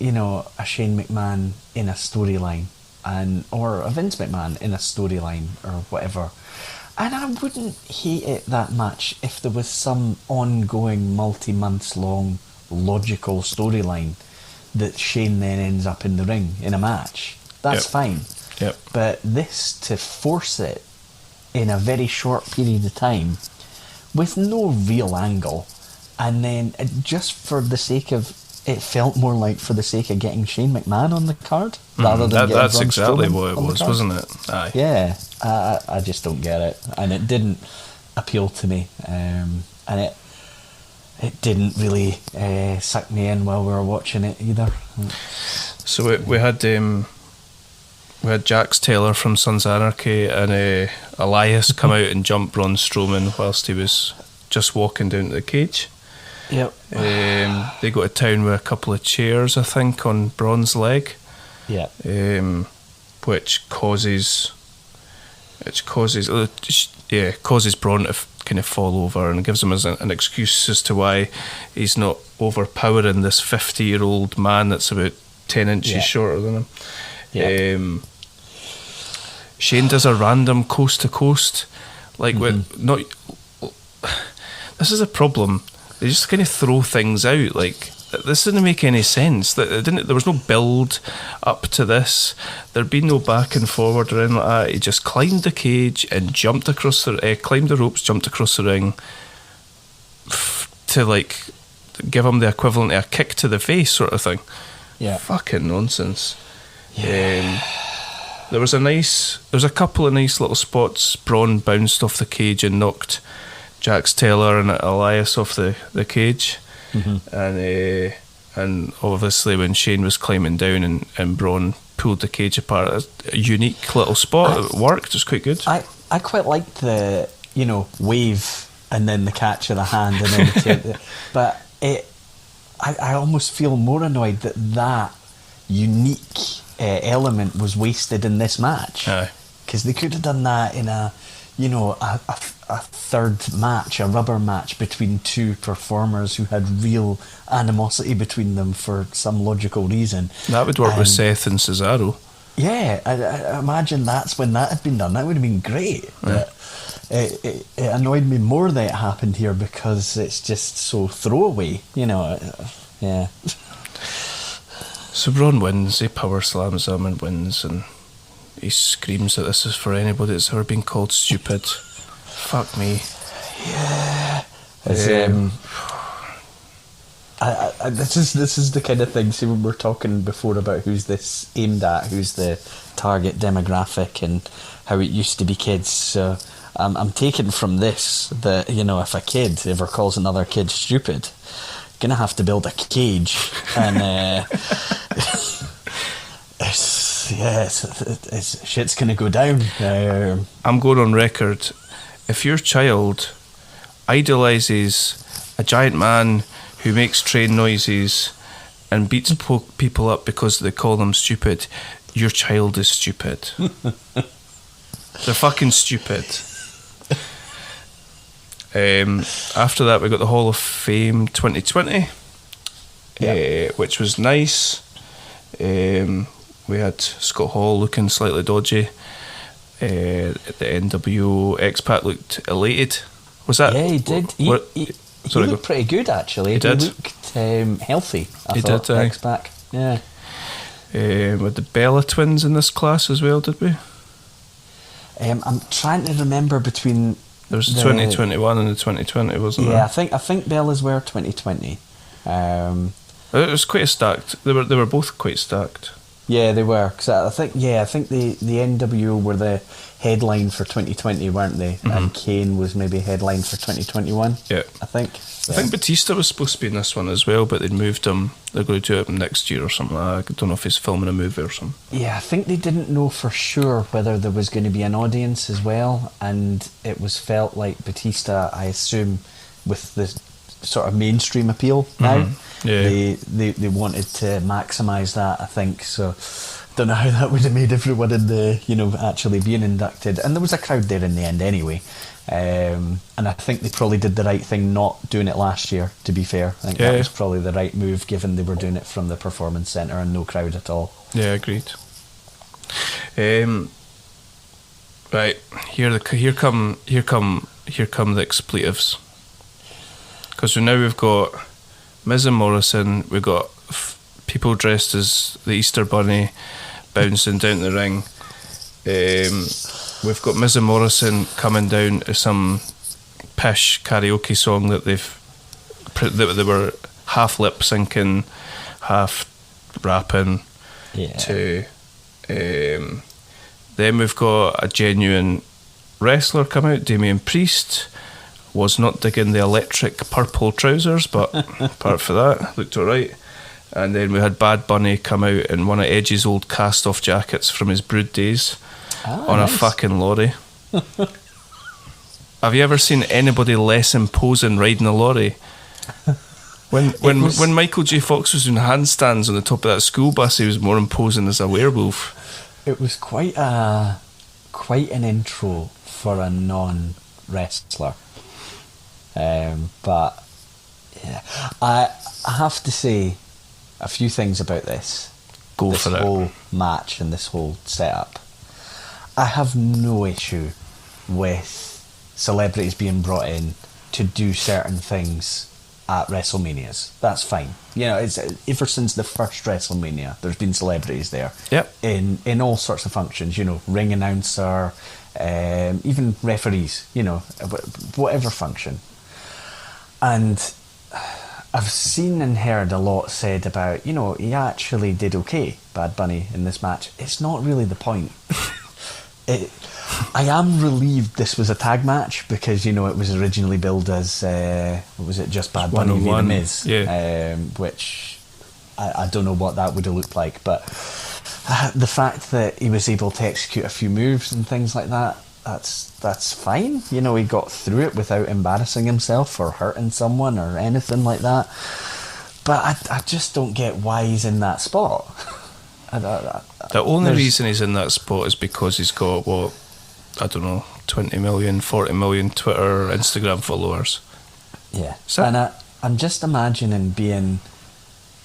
you know, a Shane McMahon in a storyline, or a Vince McMahon in a storyline or whatever, and I wouldn't hate it that much if there was some ongoing multi-months long logical storyline that Shane then ends up in the ring in a match. That's fine. Yep. But this, to force it in a very short period of time with no real angle, and then just for the sake of, it felt more like for the sake of getting Shane McMahon on the card rather than that's Braun exactly Strowman what it on the was, card. wasn't it? Aye. Yeah, I just don't get it, and it didn't appeal to me, and it didn't really suck me in while we were watching it either. So we had Jax Taylor from Sons of Anarchy and Elias come out and jump Braun Strowman whilst he was just walking down to the cage. Yep. They go to town with a couple of chairs, I think, on Braun's leg. Yeah. Which causes Braun to kind of fall over, and gives him as an excuse as to why he's not overpowering this 50-year-old man that's about 10 inches shorter than him. Yeah. Shane does a random coast to coast, like with not. This is a problem. They just kind of throw things out. Like, this didn't make any sense. There was no build up to this. There'd been no back and forward or anything like that. He just climbed the cage and jumped across climbed the ropes, jumped across the ring to like give him the equivalent of a kick to the face, sort of thing. Yeah. Fucking nonsense. Yeah. There was a couple of nice little spots. Braun bounced off the cage and knocked Jax Taylor and Elias off the cage, and obviously when Shane was climbing down and Braun pulled the cage apart, a unique little spot. It worked. It was quite good. I quite liked the, you know, wave and then the catch of the hand and then the tail, but I almost feel more annoyed that unique element was wasted in this match, because they could have done that in a third match, a rubber match between two performers who had real animosity between them for some logical reason. That would work with Seth and Cesaro. Yeah, I imagine that's when that had been done. That would have been great. Yeah. It annoyed me more that it happened here because it's just so throwaway, you know. Yeah. So Braun wins, he power slams him and wins, and he screams that this is for anybody that's ever been called stupid. Fuck me. Yeah. This is the kind of thing. See, when we're talking before about who's this aimed at, who's the target demographic, and how it used to be kids. So I'm taking from this that, you know, if a kid ever calls another kid stupid, gonna have to build a cage, and it's shit's gonna go down. I'm going on record. If your child idolises a giant man who makes train noises and beats people up because they call them stupid, your child is stupid. They're fucking stupid. After that, we got the Hall of Fame 2020, which was nice. We had Scott Hall looking slightly dodgy. The NWO X-Pac looked elated. Was that? Yeah, he did. He looked pretty good, actually. He looked healthy, I thought, X-Pac. Yeah. With the Bella twins in this class as well, did we? I'm trying to remember between... There was the 2021 and the 2020, wasn't there? Yeah, I think Bella's were 2020. It was quite stacked. They were both quite stacked. Yeah, they were. Cause I think the NWO were the headline for 2020, weren't they? And Kane was maybe headline for 2021. Yeah, I think. I think Batista was supposed to be in this one as well, but they'd moved him. They're going to do it next year or something like that. I don't know if he's filming a movie or something. Yeah, I think they didn't know for sure whether there was going to be an audience as well, and it was felt like Batista, I assume, with the sort of mainstream appeal now, they wanted to maximise that, I think. So don't know how that would have made everyone in the, actually being inducted. And there was a crowd there in the end anyway. And I think they probably did the right thing not doing it last year, to be fair. I think that was probably the right move, given they were doing it from the Performance Centre and no crowd at all. Yeah, agreed. Right, here come the expletives. Because now we've got Miz and Morrison, we've got people dressed as the Easter Bunny bouncing down the ring. We've got Miz and Morrison coming down to some pish karaoke song that they were half lip syncing, half rapping to. Then we've got a genuine wrestler come out. Damian Priest was not digging the electric purple trousers, but apart from that, looked alright. And then we had Bad Bunny come out in one of Edge's old cast-off jackets from his Brood days on nice. A fucking lorry. Have you ever seen anybody less imposing riding a lorry? When Michael J. Fox was doing handstands on the top of that school bus, he was more imposing as a werewolf. It was quite an intro for a non-wrestler. But yeah, I have to say a few things about this whole match and this whole setup. I have no issue with celebrities being brought in to do certain things at WrestleManias. That's fine. It's ever since the first WrestleMania, there's been celebrities there. Yep. In all sorts of functions. Ring announcer, even referees. Whatever function. And I've seen and heard a lot said about, he actually did okay, Bad Bunny, in this match. It's not really the point. I am relieved this was a tag match because, it was originally billed as, was it just Bad Bunny v The Miz? Yeah. Which I don't know what that would have looked like, but the fact that he was able to execute a few moves and things like that, that's fine. He got through it without embarrassing himself or hurting someone or anything like that. But I just don't get why he's in that spot. The only reason he's in that spot is because he's got, 20 million, 40 million Twitter, Instagram followers. Yeah. And I'm just imagining being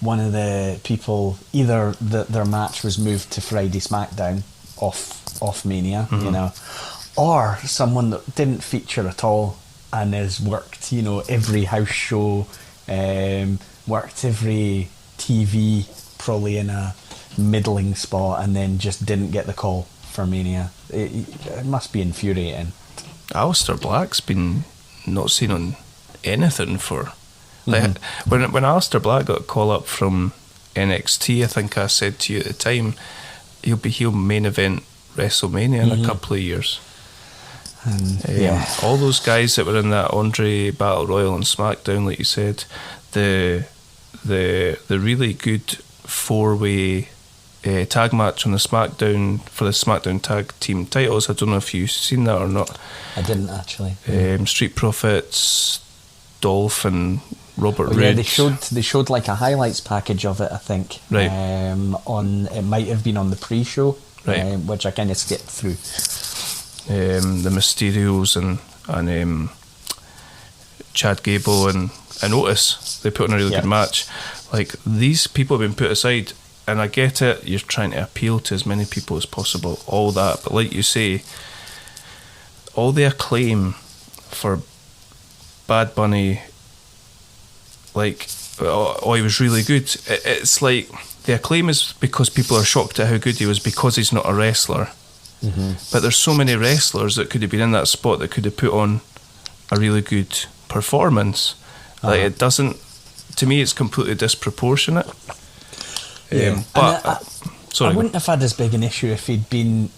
one of the people, either their match was moved to Friday SmackDown off Mania, or someone that didn't feature at all and has worked, every house show, worked every TV, probably in a middling spot, and then just didn't get the call for Mania. It must be infuriating. Aleister Black's been not seen on anything for... When Aleister Black got a call up from NXT, I think I said to you at the time, he'll main event WrestleMania in a couple of years. All those guys that were in that Andre Battle Royal on SmackDown, like you said, the really good 4-way tag match on the SmackDown for the SmackDown tag team titles. I don't know if you've seen that or not. I didn't actually. Street Profits, Dolph and Robert Roode. Yeah, they showed like a highlights package of it, I think. Right. It might have been on the pre-show, right. Which I kind of skipped through. The Mysterios and Chad Gable and Otis, they put on a really good match. Like, these people have been put aside, and I get it, you're trying to appeal to as many people as possible, all that, but like you say, all the acclaim for Bad Bunny, like, he was really good. It's like the acclaim is because people are shocked at how good he was because he's not a wrestler. But there's so many wrestlers that could have been in that spot that could have put on a really good performance. Like, it doesn't, to me, it's completely disproportionate. Yeah. But Sorry. I wouldn't have had as big an issue if he'd been,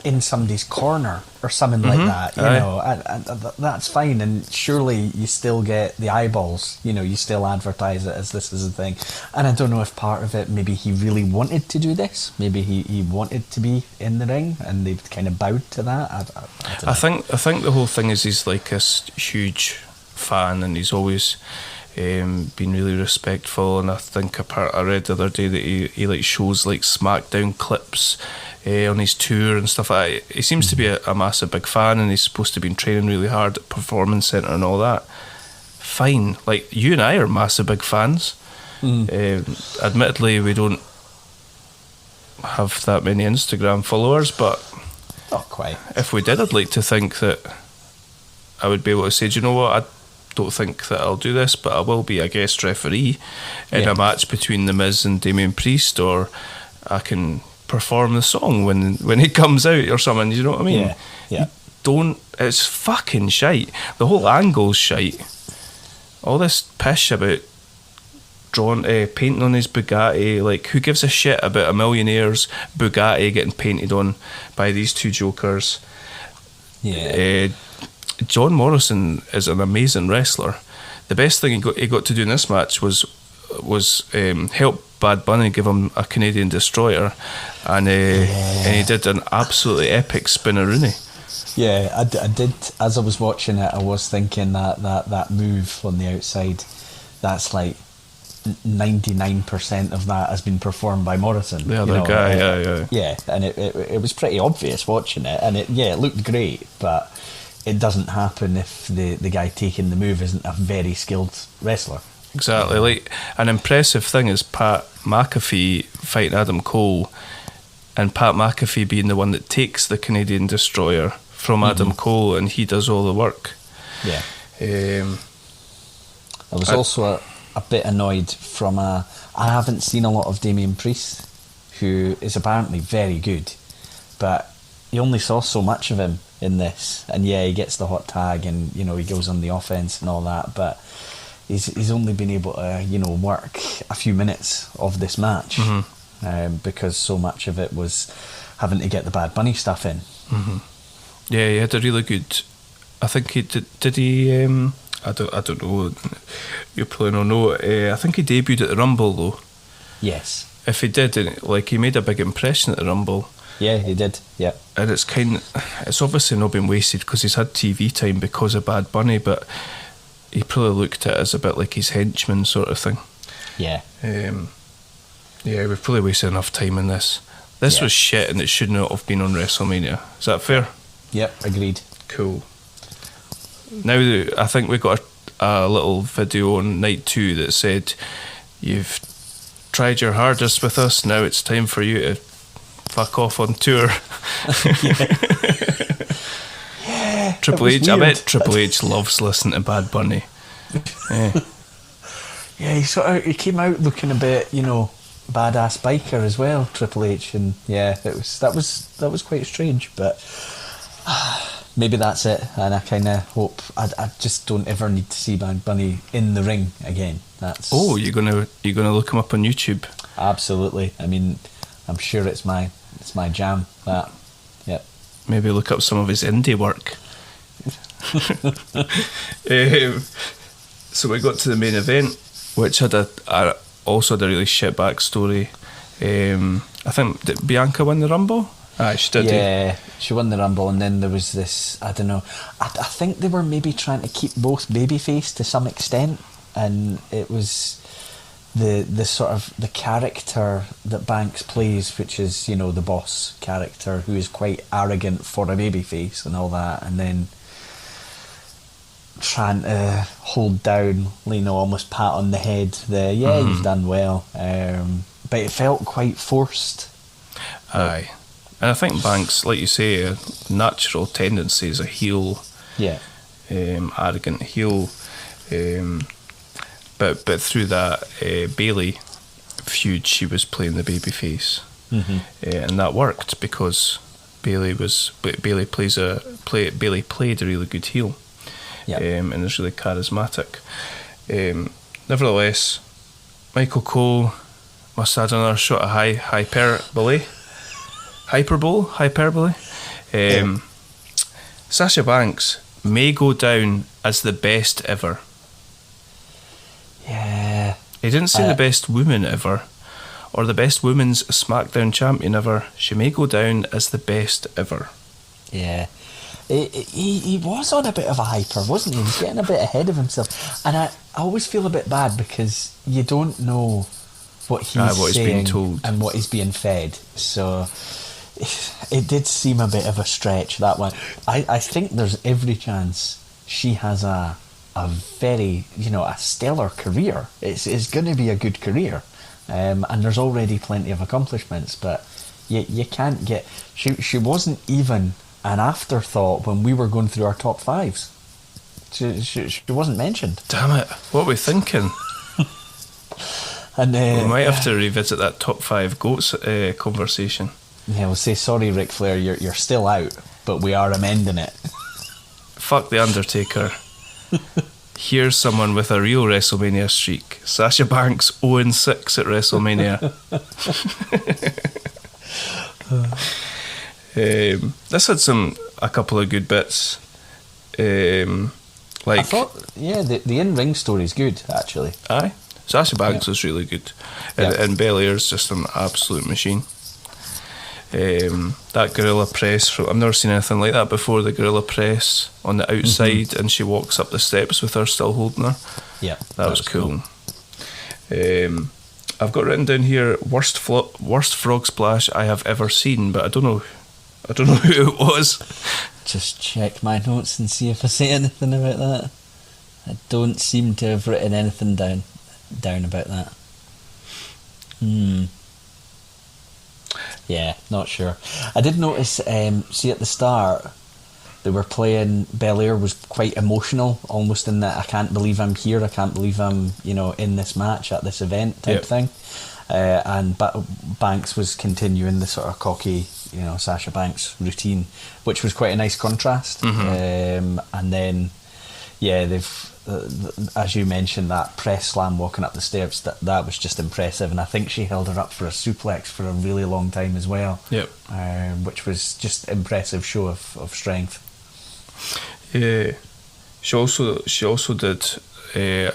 in somebody's corner or something like that. That's fine. And surely you still get the eyeballs. You still advertise it as this is a thing. And I don't know if part of it, maybe he really wanted to do this. Maybe he wanted to be in the ring, and they've kind of bowed to that. I don't know. I think the whole thing is he's like a huge fan, and he's always been really respectful. And I think I read the other day that he like shows like SmackDown clips on his tour and stuff like that. He seems to be a massive big fan, and he's supposed to be training really hard at Performance Centre and all that. Fine, like you and I are massive big fans. Admittedly, we don't have that many Instagram followers, but not quite. If we did, I'd like to think that I would be able to say, do you know what, I don't think that I'll do this, but I will be a guest referee in a match between The Miz and Damien Priest, or I can perform the song when it comes out or something. You know what I mean? Yeah. It's fucking shite. The whole angle's shite. All this pish about painting on his Bugatti. Like, who gives a shit about a millionaire's Bugatti getting painted on by these two jokers? Yeah. John Morrison is an amazing wrestler. The best thing he got to do in this match was help Bad Bunny give him a Canadian destroyer, and he did an absolutely epic spinneroonie. Yeah, I did. As I was watching it, I was thinking that move on the outside, that's like 99% of that has been performed by Morrison. The other guy, yeah, and it was pretty obvious watching it, and it looked great, but it doesn't happen if the guy taking the move isn't a very skilled wrestler. Exactly. Like, an impressive thing is Pat McAfee fighting Adam Cole, and Pat McAfee being the one that takes the Canadian destroyer from Adam Cole, and he does all the work. Yeah. I was also a bit annoyed I haven't seen a lot of Damien Priest, who is apparently very good, but you only saw so much of him in this, and he gets the hot tag, and he goes on the offense and all that, but he's only been able to work a few minutes of this match, because so much of it was having to get the Bad Bunny stuff in. Yeah, he had a really good, I think he did he I don't know, you probably don't know, I think he debuted at the Rumble though. Yes. If he did, he made a big impression at the Rumble. Yeah, he did. Yeah, and it's obviously not been wasted because he's had TV time because of Bad Bunny, but he probably looked at it as a bit like his henchman sort of thing. Yeah. We've probably wasted enough time in this. This was shit, and it should not have been on WrestleMania. Is that fair? Yep, agreed. Cool. Now I think we got a little video on night 2 that said, "You've tried your hardest with us. Now it's time for you to fuck off on tour." Yeah. Triple H. I bet Triple H loves listening to Bad Bunny. Yeah, he came out looking a bit, badass biker as well, Triple H, and that was quite strange, but maybe that's it, and I kind of hope I just don't ever need to see Bad Bunny in the ring again. You're gonna look him up on YouTube? Absolutely. I mean, I'm sure it's my jam. That, yep. Maybe look up some of his indie work. So we got to the main event, which had also had a really shit backstory. I think, did Bianca win the Rumble? She did. Yeah, she won the Rumble, and then there was this, I don't know, I think they were maybe trying to keep both babyface to some extent, and it was the sort of the character that Banks plays, which is, the boss character, who is quite arrogant for a babyface and all that, and then trying to hold down, almost pat on the head, you've done well, but it felt quite forced. Aye. And I think Banks, like you say, a natural tendency is a heel, arrogant heel, but through that Bayley feud, she was playing the babyface, and that worked because Bayley played a really good heel, and is really charismatic. Nevertheless, Michael Cole Must add another shot of hyperbole. Sasha Banks may go down as the best ever. Yeah. He didn't say the best woman ever, or the best women's SmackDown champion ever. She may go down as the best ever. Yeah. He was on a bit of a hyper, wasn't he? He was getting a bit ahead of himself. And I always feel a bit bad because you don't know what he's saying being told and what he's being fed. So it did seem a bit of a stretch, that one. I think there's every chance she has a very, a stellar career. It's going to be a good career. And there's already plenty of accomplishments, but you can't get... She wasn't even an afterthought when we were going through our top fives. She wasn't mentioned. Damn it, what are we thinking? And we might have to revisit that top 5 GOATs conversation. Yeah, we'll say, sorry Ric Flair, you're still out, but we are amending it. Fuck The Undertaker. Here's someone with a real WrestleMania streak. Sasha Banks 0-6 at WrestleMania. This had a couple of good bits. Like, I thought, the in-ring story's good, actually. Aye. Sasha Banks was really good. And Belair's just an absolute machine. That gorilla press, I've never seen anything like that before. The gorilla press on the outside, and she walks up the steps with her still holding her. Yeah, that was cool. I've got written down here worst frog splash I have ever seen, but I don't know who it was. Just check my notes and see if I say anything about that. I don't seem to have written anything down about that. Yeah, not sure. I did notice, see at the start, they were playing, Belair was quite emotional, almost in that I can't believe I'm here, I can't believe I'm, in this match at this event type thing. And Banks was continuing the sort of cocky, Sasha Banks routine, which was quite a nice contrast. And then, they've, as you mentioned, that press slam walking up the stairs, that was just impressive, and I think she held her up for a suplex for a really long time as well. Which was just impressive show of strength. Yeah, she also did a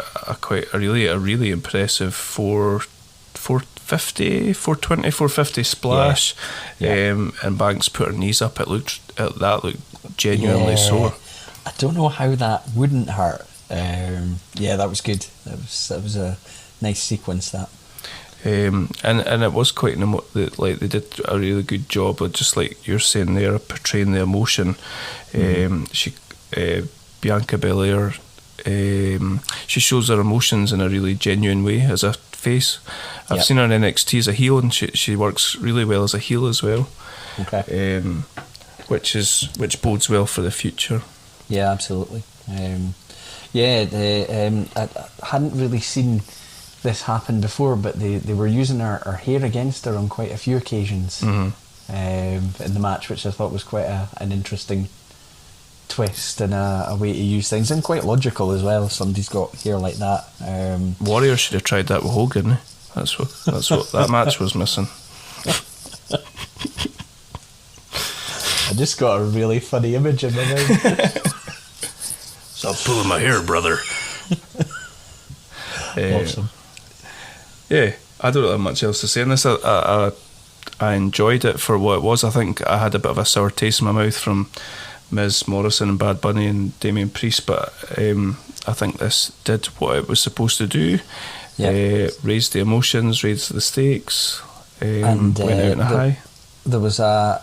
really impressive 450 splash. And Banks put her knees up. That looked genuinely sore. I don't know how that wouldn't hurt. That was good. That was a nice sequence, that. And it was quite like they did a really good job of, just like you're saying there, portraying the emotion. Bianca Belair, she shows her emotions in a really genuine way as a face. I've seen her in NXT as a heel, and she works really well as a heel as well. Okay. Which bodes well for the future. Yeah, absolutely. I hadn't really seen this happen before, but they were using her hair against her on quite a few occasions in the match, which I thought was quite an interesting twist and a way to use things, and quite logical as well if somebody's got hair like that. Warrior should have tried that with Hogan. That's what that match was missing. I just got a really funny image in my mind. Stop pulling my hair, brother. Awesome. Yeah, I don't have much else to say on this. I enjoyed it for what it was. I think I had a bit of a sour taste in my mouth from Miz Morrison and Bad Bunny and Damien Priest, but I think this did what it was supposed to do. Raised the emotions, raised the stakes, and went out on a high. There was the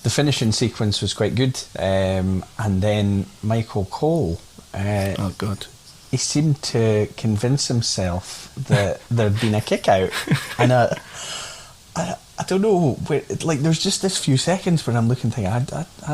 finishing sequence was quite good, and then Michael Cole. Oh God. He seemed to convince himself that there'd been a kick out, and I don't know. There's just this few seconds where I'm looking, thinking, I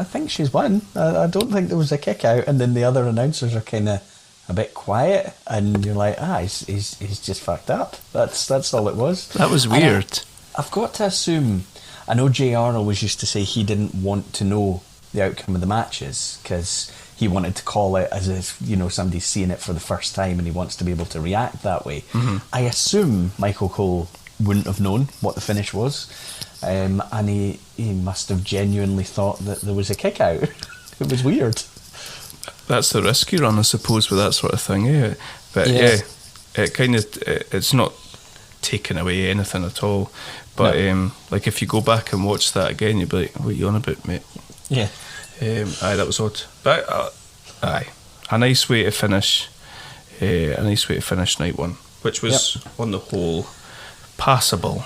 think she's won. I don't think there was a kick out, and then the other announcers are kind of a bit quiet, and you're like, he's just fucked up. That's all it was. That was weird. I've got to assume. I know JR always used to say he didn't want to know the outcome of the matches, because he wanted to call it as if, you know, somebody's seeing it for the first time and he wants to be able to react that way. I assume Michael Cole wouldn't have known what the finish was, and he must have genuinely thought that there was a kick out. It was weird. That's the risk you run, I suppose, with that sort of thing, yeah. But it kind of, it's not taking away anything at all. But like if you go back and watch that again, you'd be like, what are you on about, mate? Yeah. Aye, that was odd. But aye, a nice way to finish night one, which was on the whole passable.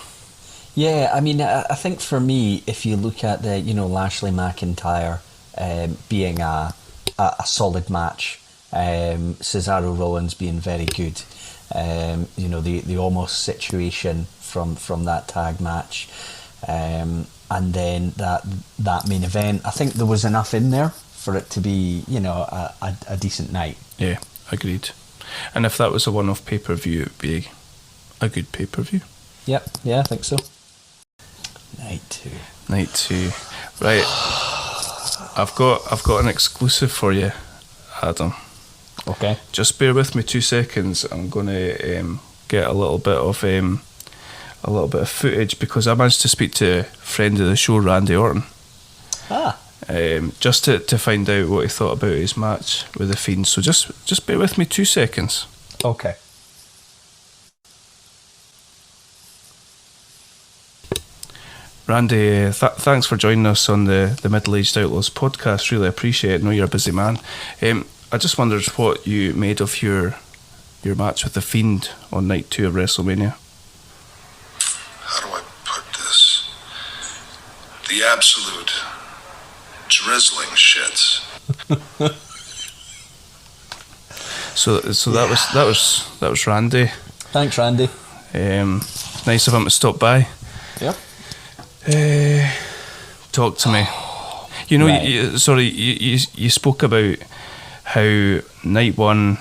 Yeah, I mean, I think for me, if you look at the, you know, Lashley McIntyre being a solid match, Cesaro Rollins being very good, you know, the almost situation from that tag match, and then that main event, I think there was enough in there for it to be, you know, a decent night. Yeah, agreed. And if that was a one-off pay-per-view, it would be a good pay-per-view. Yep, yeah, I think so. Night two. Right. I've got an exclusive for you, Adam. Okay. Just bear with me 2 seconds. I'm going to get a little bit of footage, because I managed to speak to a friend of the show, Randy Orton. Just to find out what he thought about his match with the Fiend. So just bear with me 2 seconds. Okay. Randy, thanks for joining us on the Middle-Aged Outlaws podcast. Really appreciate it. I know you're a busy man. I just wondered what you made of your match with the Fiend on night 2 of WrestleMania. How do I put this? The absolute drizzling shits. So that was Randy. Thanks, Randy. Nice of him to stop by. Yep. Talk to me. You know, right. you spoke about how night 1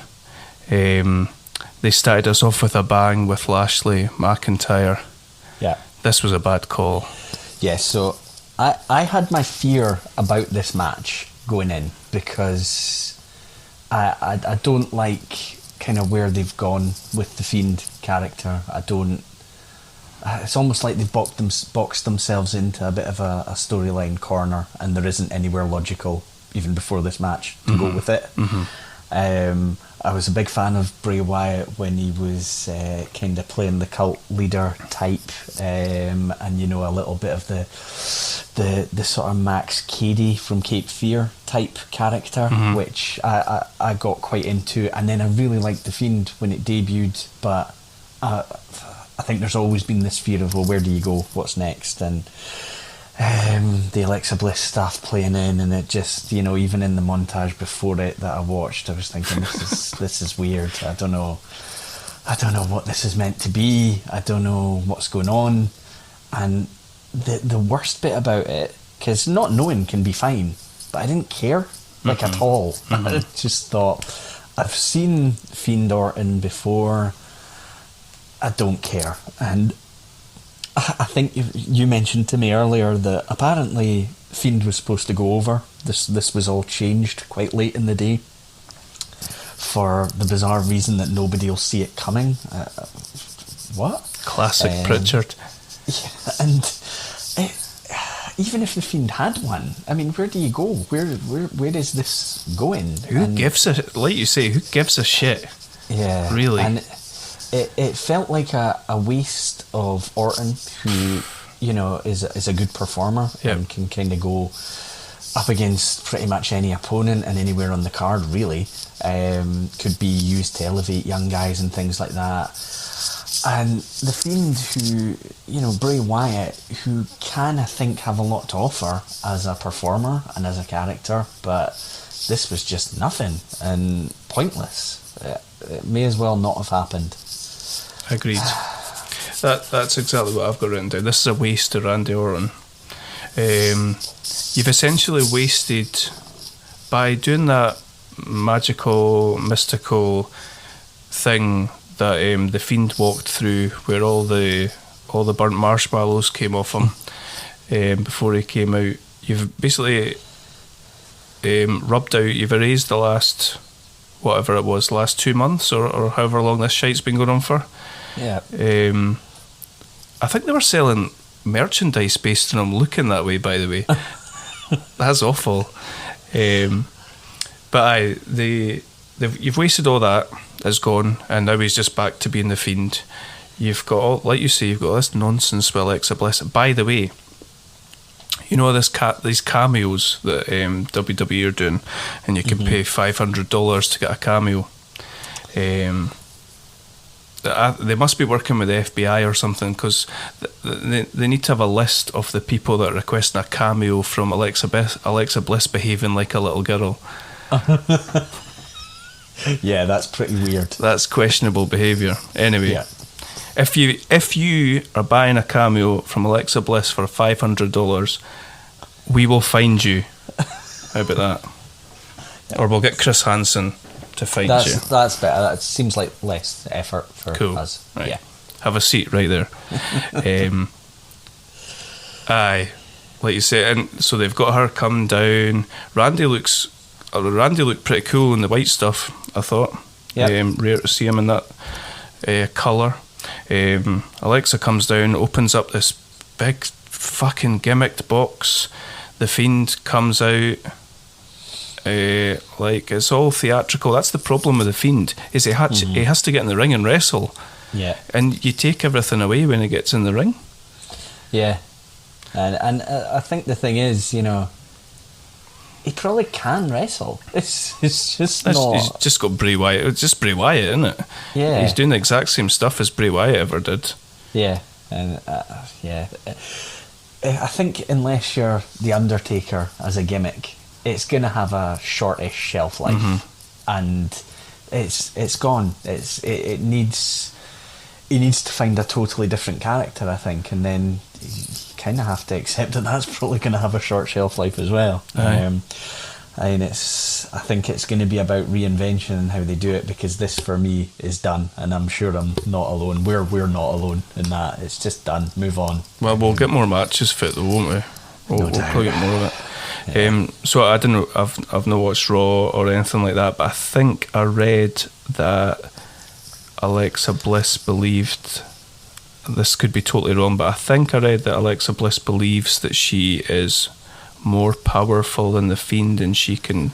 they started us off with a bang with Lashley McIntyre. Yeah. This was a bad call. Yeah, so I had my fear about this match going in, because I don't like kind of where they've gone with the Fiend character. I don't. It's almost like they've boxed themselves into a bit of a storyline corner, and there isn't anywhere logical, even before this match, to go with it. I was a big fan of Bray Wyatt when he was kind of playing the cult leader type, and you know, a little bit of the sort of Max Cady from Cape Fear type character, which I got quite into. And then I really liked the Fiend when it debuted, but I think there's always been this fear of, well, where do you go? What's next? And the Alexa Bliss stuff playing in, and it just, you know, even in the montage before it that I watched, I was thinking, this is weird. I don't know what this is meant to be. I don't know what's going on. And the worst bit about it, because not knowing can be fine, but I didn't care, like, at all. I just thought, I've seen Fiend Orton before, I don't care. And I think you mentioned to me earlier that apparently Fiend was supposed to go over. This was all changed quite late in the day for the bizarre reason that nobody will see it coming. What? Classic Pritchard. Yeah, and even if the Fiend had won, I mean, where do you go? Where is this going? Who gives a, like you say, who gives a shit? Yeah, really. And it felt like a waste of Orton, who, you know, is a good performer and can kind of go up against pretty much any opponent and anywhere on the card, really. Could be used to elevate young guys and things like that. And the Fiend, who, you know, Bray Wyatt, who can, I think, have a lot to offer as a performer and as a character, but this was just nothing and pointless. It may as well not have happened. Agreed. That's exactly what I've got written down. This is a waste of Randy Orton. You've essentially wasted, by doing that magical, mystical thing that the Fiend walked through, where all the burnt marshmallows came off him before he came out. You've basically rubbed out. You've erased the last, whatever it was, last 2 months or however long this shite's been going on for. Yeah. I think they were selling merchandise based on him looking that way, by the way. That's awful. But you've wasted all that. It's gone, and now he's just back to being the Fiend. You've got all, like you say, you've got this nonsense with Alexa Bliss. By the way, you know these cameos that WWE are doing, and you can pay $500 to get a cameo. They must be working with the FBI or something, because they need to have a list of the people that are requesting a cameo from Alexa Bliss behaving like a little girl. Yeah, that's pretty weird. That's questionable behaviour. Anyway, Yeah. if you are buying a cameo from Alexa Bliss for $500, we will find you. How about that? Or we'll get Chris Hansen to find you. That's better. That seems like less effort for us. Right. Yeah. Have a seat right there. Aye, like you say, and so they've got her come down. Randy looked pretty cool in the white stuff, I thought. Yeah. Rare to see him in that colour. Alexa comes down, opens up this big fucking gimmicked box. The Fiend comes out. Like, it's all theatrical. That's the problem with the Fiend, is he has to get in the ring and wrestle. Yeah. And you take everything away when he gets in the ring. Yeah. And I think the thing is, you know, he probably can wrestle. It's just not. He's just got Bray Wyatt. It's just Bray Wyatt, isn't it? Yeah. He's doing the exact same stuff as Bray Wyatt ever did. Yeah. And yeah. I think unless you're The Undertaker as a gimmick, it's going to have a shortish shelf life, and it's gone. It needs. He needs to find a totally different character, I think, and then you kind of have to accept that that's probably going to have a short shelf life as well. I think it's going to be about reinvention and how they do it, because this for me is done, and I'm sure I'm not alone. We're not alone in that. It's just done. Move on. Well, we'll get more matches for it though, won't we? We'll probably get more of it. Yeah. So I don't know. I've not watched Raw or anything like that, but I think I read that Alexa Bliss believed, this could be totally wrong, but I think I read that Alexa Bliss believes that she is more powerful than the Fiend, and she can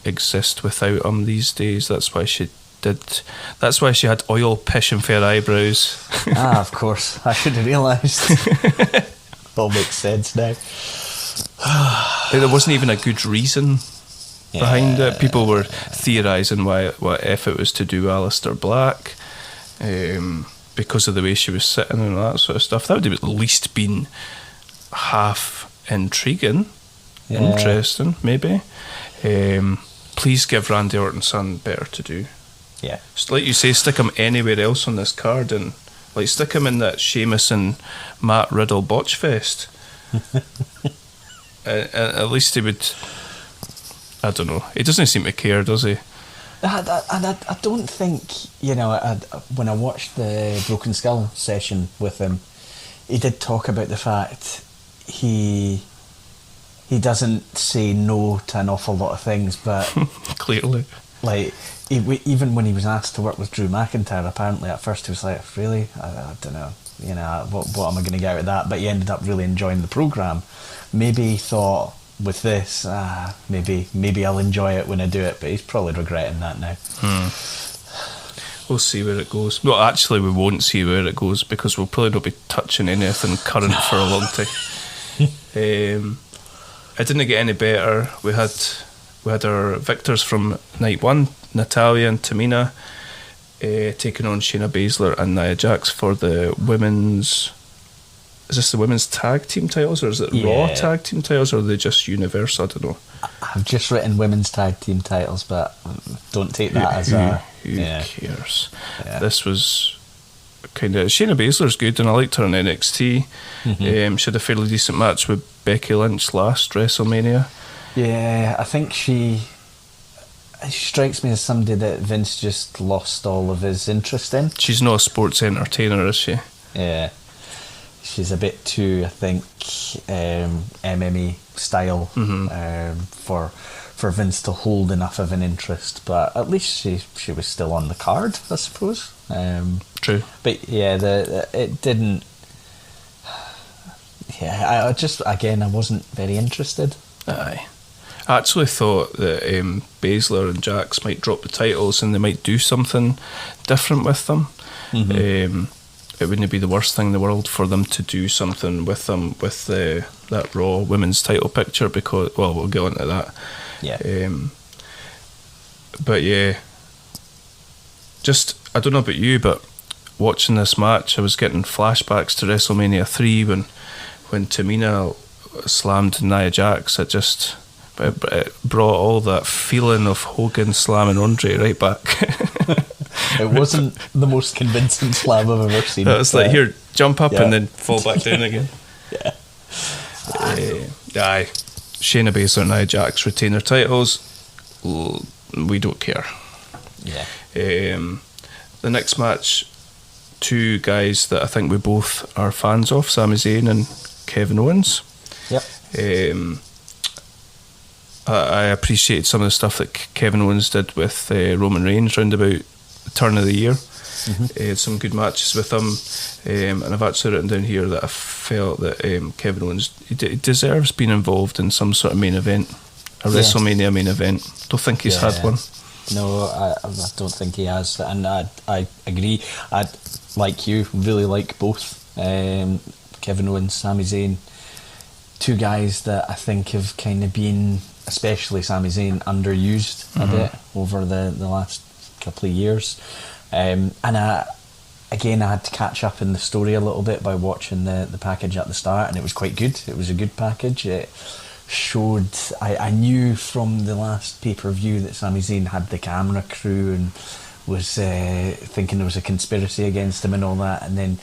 exist without him these days. That's why she had oil, pish and fair eyebrows. Of course. I should have realised. All makes sense now. There wasn't even a good reason behind it. People were theorising what if it was to do Aleister Black, because of the way she was sitting and all that sort of stuff. That would have at least been half intriguing, interesting, maybe. Please give Randy Orton's son better to do. Yeah. Like you say, stick him anywhere else on this card, and like stick him in that Sheamus and Matt Riddle botch fest. At least he would. I don't know. He doesn't seem to care, does he? And I don't think, you know, when I watched the Broken Skull session with him, he did talk about the fact he doesn't say no to an awful lot of things, but clearly, like even when he was asked to work with Drew McIntyre, apparently at first he was like, really, I don't know, you know, what am I going to get out of that? But he ended up really enjoying the program. Maybe he thought, with this, maybe I'll enjoy it when I do it, but he's probably regretting that now. We'll see where it goes. No, actually, we won't see where it goes, because we'll probably not be touching anything current for a long time. It didn't get any better. We had our victors from night one, Natalya and Tamina, taking on Shayna Baszler and Nia Jax for the women's. Is this the women's tag team titles, or is it Raw tag team titles, or are they just Universal? I don't know. I've just written women's tag team titles, but don't take that as a... Who cares? Yeah. This was kind of... Shayna Baszler's good, and I liked her in NXT. She had a fairly decent match with Becky Lynch last WrestleMania. Yeah, I think she strikes me as somebody that Vince just lost all of his interest in. She's not a sports entertainer, is she? Yeah. she's a bit too, I think, MMA style for Vince to hold enough of an interest. But at least she was still on the card, I suppose. True. But yeah, it didn't. Yeah, I wasn't very interested. Aye. I actually thought that Baszler and Jax might drop the titles and they might do something different with them. It wouldn't be the worst thing in the world for them to do something with them with that Raw Women's title picture, because, well, we'll get onto that. Yeah. But yeah, just, I don't know about you, but watching this match, I was getting flashbacks to WrestleMania 3 when Tamina slammed Nia Jax. It brought all that feeling of Hogan slamming Andre right back. It wasn't the most convincing slam I've ever seen. It was like, here, jump up and then fall back down again. Yeah. Aye. Shayna Baszler and Nia Jax retain their titles. We don't care. Yeah. The next match, two guys that I think we both are fans of, Sami Zayn and Kevin Owens. Yep. I appreciated some of the stuff that Kevin Owens did with Roman Reigns round about the turn of the year. He had some good matches with him, and I've actually written down here that I felt that Kevin Owens he deserves being involved in some sort of main event, a WrestleMania main event. Don't think he's had one. No, I don't think he has, and I agree. I, like you, really like both Kevin Owens, Sami Zayn. Two guys that I think have kind of been, especially Sami Zayn, underused a bit over the last couple of years. And I had to catch up in the story a little bit by watching the package at the start, and it was quite good. It was a good package. It showed, I knew from the last pay-per-view that Sami Zayn had the camera crew and was thinking there was a conspiracy against him and all that, and then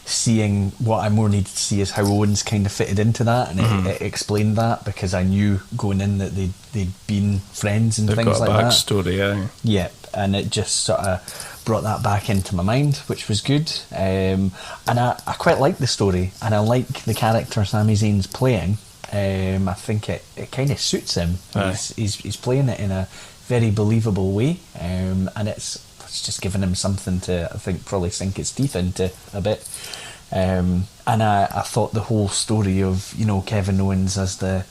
seeing what I more needed to see is how Owens kind of fitted into that, and it explained that, because I knew going in that they'd been friends and things like that. They've got a backstory, yeah, and it just sort of brought that back into my mind, which was good. And I quite like the story, and I like the character Sami Zayn's playing. I think it kind of suits him. He's playing it in a very believable way, and it's just giving him something to, I think, probably sink his teeth into a bit. And I thought the whole story of, Kevin Owens as the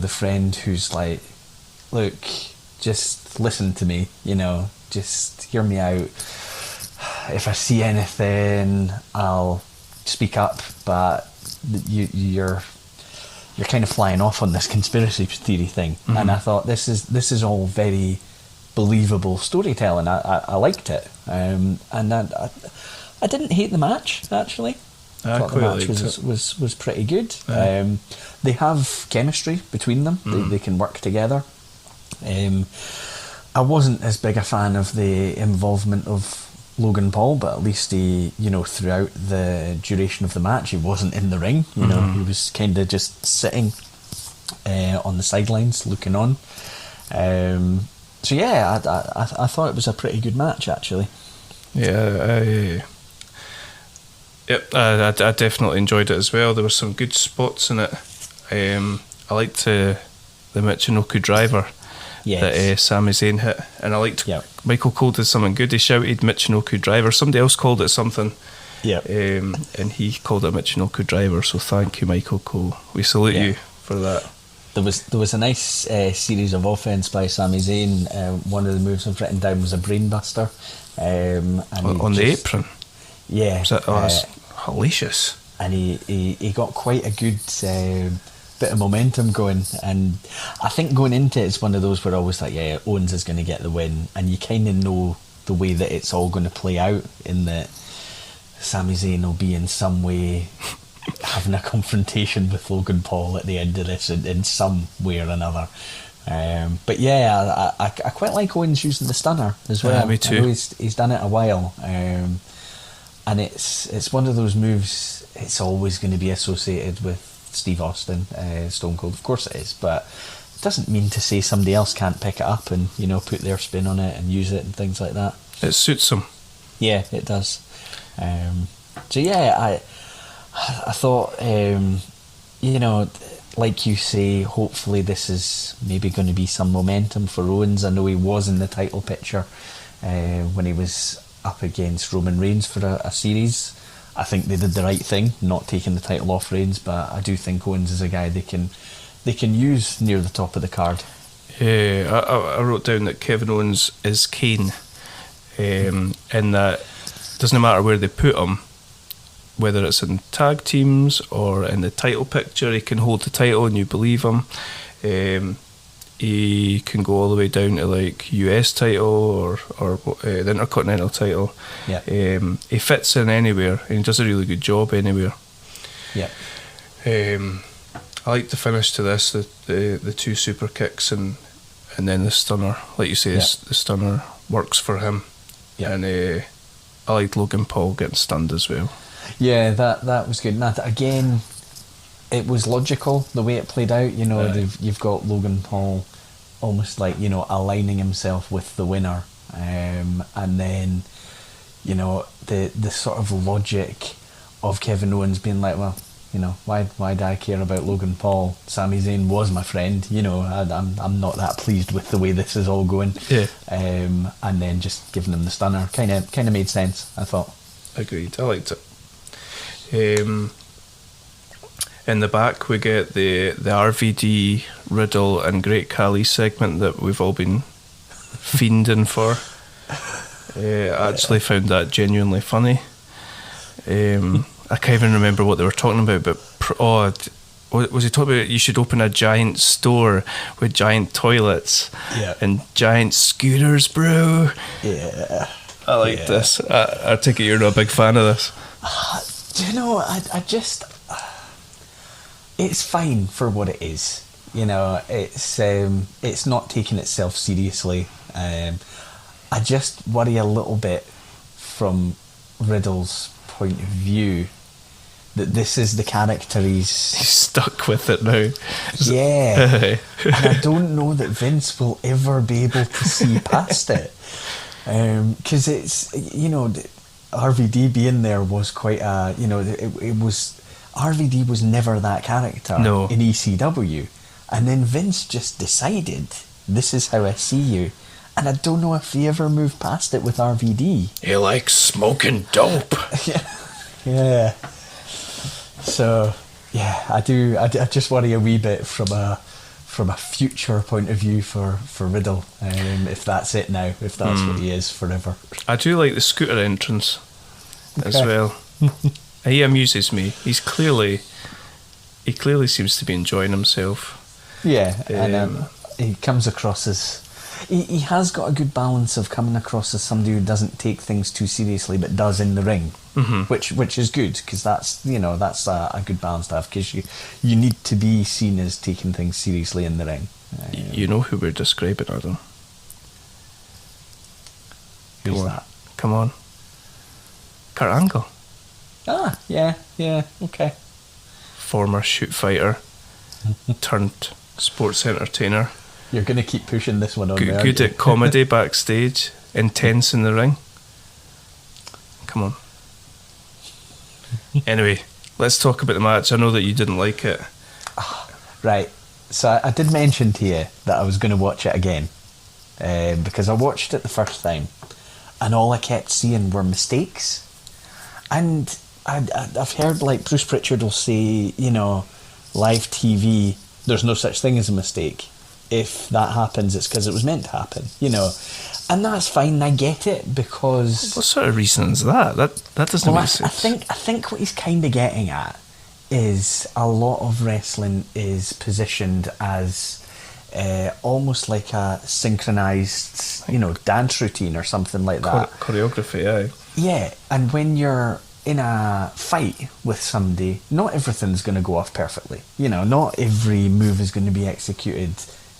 friend who's like, look, just listen to me, just hear me out. If I see anything, I'll speak up, but you're kind of flying off on this conspiracy theory thing. And I thought this is all very believable storytelling. I liked it, and I didn't hate the match, actually. I thought the match was pretty good. They have chemistry between them. They can work together. I wasn't as big a fan of the involvement of Logan Paul, but at least he, throughout the duration of the match, he wasn't in the ring. He was kind of just sitting on the sidelines looking on. So yeah, I thought it was a pretty good match, actually. Yeah, I definitely enjoyed it as well. There were some good spots in it. I liked the Michinoku driver that Sami Zayn hit, and I liked Michael Cole did something good. He shouted Michinoku driver. Somebody else called it something, and he called it Michinoku driver. So thank you, Michael Cole. We salute you for that. There was a nice series of offense by Sami Zayn. One of the moves I've written down was a brainbuster. On the apron? Yeah. That's hellacious. And he got quite a good bit of momentum going. And I think going into it, it's one of those where I was like, yeah, Owens is going to get the win. And you kind of know the way that it's all going to play out, in that Sami Zayn will be in some way having a confrontation with Logan Paul at the end of this in some way or another. But yeah, I quite like Owens using the stunner as well. Me too. I know he's done it a while, and it's one of those moves. It's always going to be associated with Steve Austin, Stone Cold. Of course it is, but it doesn't mean to say somebody else can't pick it up and put their spin on it and use it and things like that. It suits him. Yeah, it does. So yeah, I thought, you know, like you say, hopefully this is maybe going to be some momentum for Owens. I know he was in the title picture when he was up against Roman Reigns for a series. I think they did the right thing, not taking the title off Reigns, but I do think Owens is a guy they can use near the top of the card. I wrote down that Kevin Owens is Kane, and that doesn't matter where they put him, whether it's in tag teams or in the title picture, he can hold the title and you believe him. He can go all the way down to like US title or the Intercontinental title. Yeah. He fits in anywhere and he does a really good job anywhere. Yeah. I like the finish to this, the two super kicks and then the stunner. Like you say, the stunner works for him. Yeah. And I liked Logan Paul getting stunned as well. Yeah, that was good. And again, it was logical the way it played out. You know, you've got Logan Paul almost like, you know, aligning himself with the winner, and then, you know, the sort of logic of Kevin Owens being like, well, you know, why do I care about Logan Paul? Sami Zayn was my friend. You know, I'm not that pleased with the way this is all going. Yeah. And then just giving him the stunner kind of made sense, I thought. Agreed. I liked it. In the back we get the RVD, Riddle and Great Khali segment that we've all been fiending for. I actually found that genuinely funny. I can't even remember what they were talking about, but was he talking about you should open a giant store with giant toilets and giant scooters, bro? Yeah. I like this. I take it you're not a big fan of this. Do you know, I just... It's fine for what it is. You know, it's not taking itself seriously. I just worry a little bit from Riddle's point of view that this is the character he's stuck with it now. Yeah. And I don't know that Vince will ever be able to see past it. Because it's, you know, RVD being there was quite a, you know, it was... RVD was never that character in ECW, and then Vince just decided, this is how I see you, and I don't know if he ever moved past it with RVD. He likes smoking dope. Yeah. So yeah, I do. I just worry a wee bit from a future point of view for Riddle, if that's it now, if that's what he is forever. I do like the scooter entrance as well. He amuses me. He clearly seems to be enjoying himself. Yeah, and he comes across as he has got a good balance of coming across as somebody who doesn't take things too seriously, but does in the ring, which is good, because that's a good balance to have, because you need to be seen as taking things seriously in the ring. You know who we're describing, Adam? Who's that? Come on, Kurt Angle. Ah, yeah, okay. Former shoot fighter turned sports entertainer. You're going to keep pushing this one on there. Good at comedy backstage, intense in the ring. Come on. Anyway, let's talk about the match. I know that you didn't like it. Right, so I did mention to you that I was going to watch it again, because I watched it the first time and all I kept seeing were mistakes. And I've heard, like, Bruce Pritchard will say, you know, live TV, there's no such thing as a mistake. If that happens, it's because it was meant to happen, you know. And that's fine, I get it, because... What sort of reason is that? That doesn't make sense. I think what he's kind of getting at is a lot of wrestling is positioned as almost like a synchronised, you know, dance routine or something like that. Choreography, aye. Yeah, and when you're in a fight with somebody, not everything's going to go off perfectly. You know, not every move is going to be executed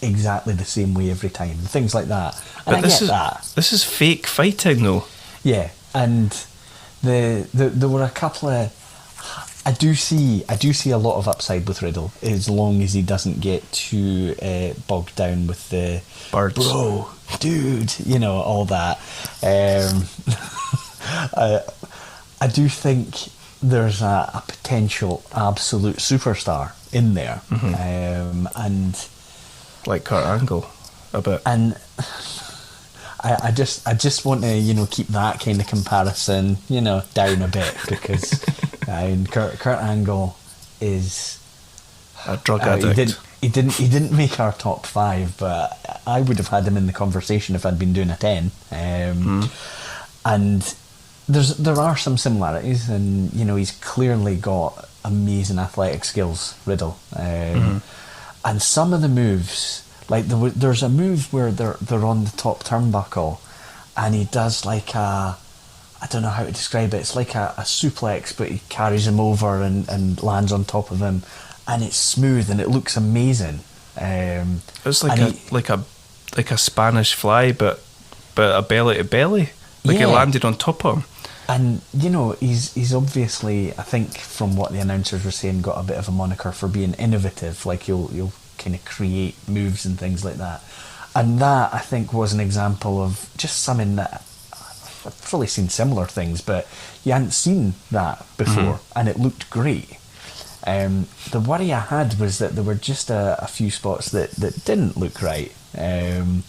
exactly the same way every time, things like that. And I get that. This is fake fighting, though. Yeah, and there were a couple of... I do see a lot of upside with Riddle, as long as he doesn't get too bogged down with the birds. Bro, dude, you know, all that. I do think there's a potential absolute superstar in there, and like Kurt Angle a bit. And I just want to keep that kind of comparison down a bit, because Kurt Angle is A drug addict. He didn't make our top 5, but I would have had him in the conversation if I'd been doing a 10. And there are some similarities, and he's clearly got amazing athletic skills, Riddle. And some of the moves, like there's a move where they're on the top turnbuckle, and he does like I don't know how to describe it. It's like a suplex, but he carries him over and lands on top of him, and it's smooth and it looks amazing. It's like a Spanish fly, but a belly to belly. Like he landed on top of him. And he's obviously, I think from what the announcers were saying, got a bit of a moniker for being innovative. Like you'll kind of create moves and things like that. And that, I think, was an example of just something that I've probably seen similar things, but you hadn't seen that before, and it looked great. The worry I had was that there were just a few spots that didn't look right, and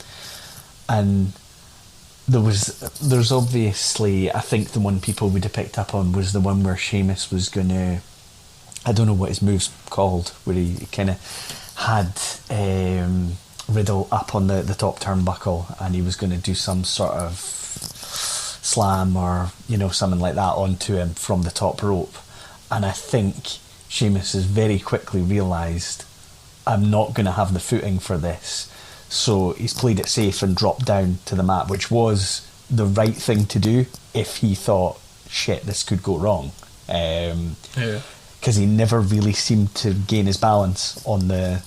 there's obviously, I think the one people would have picked up on was the one where Sheamus was going to, I don't know what his move's called, where he kind of had Riddle up on the top turnbuckle, and he was going to do some sort of slam or something like that onto him from the top rope. And I think Sheamus has very quickly realised, I'm not going to have the footing for this. So he's played it safe and dropped down to the mat, which was the right thing to do if he thought, shit, this could go wrong. Because he never really seemed to gain his balance on the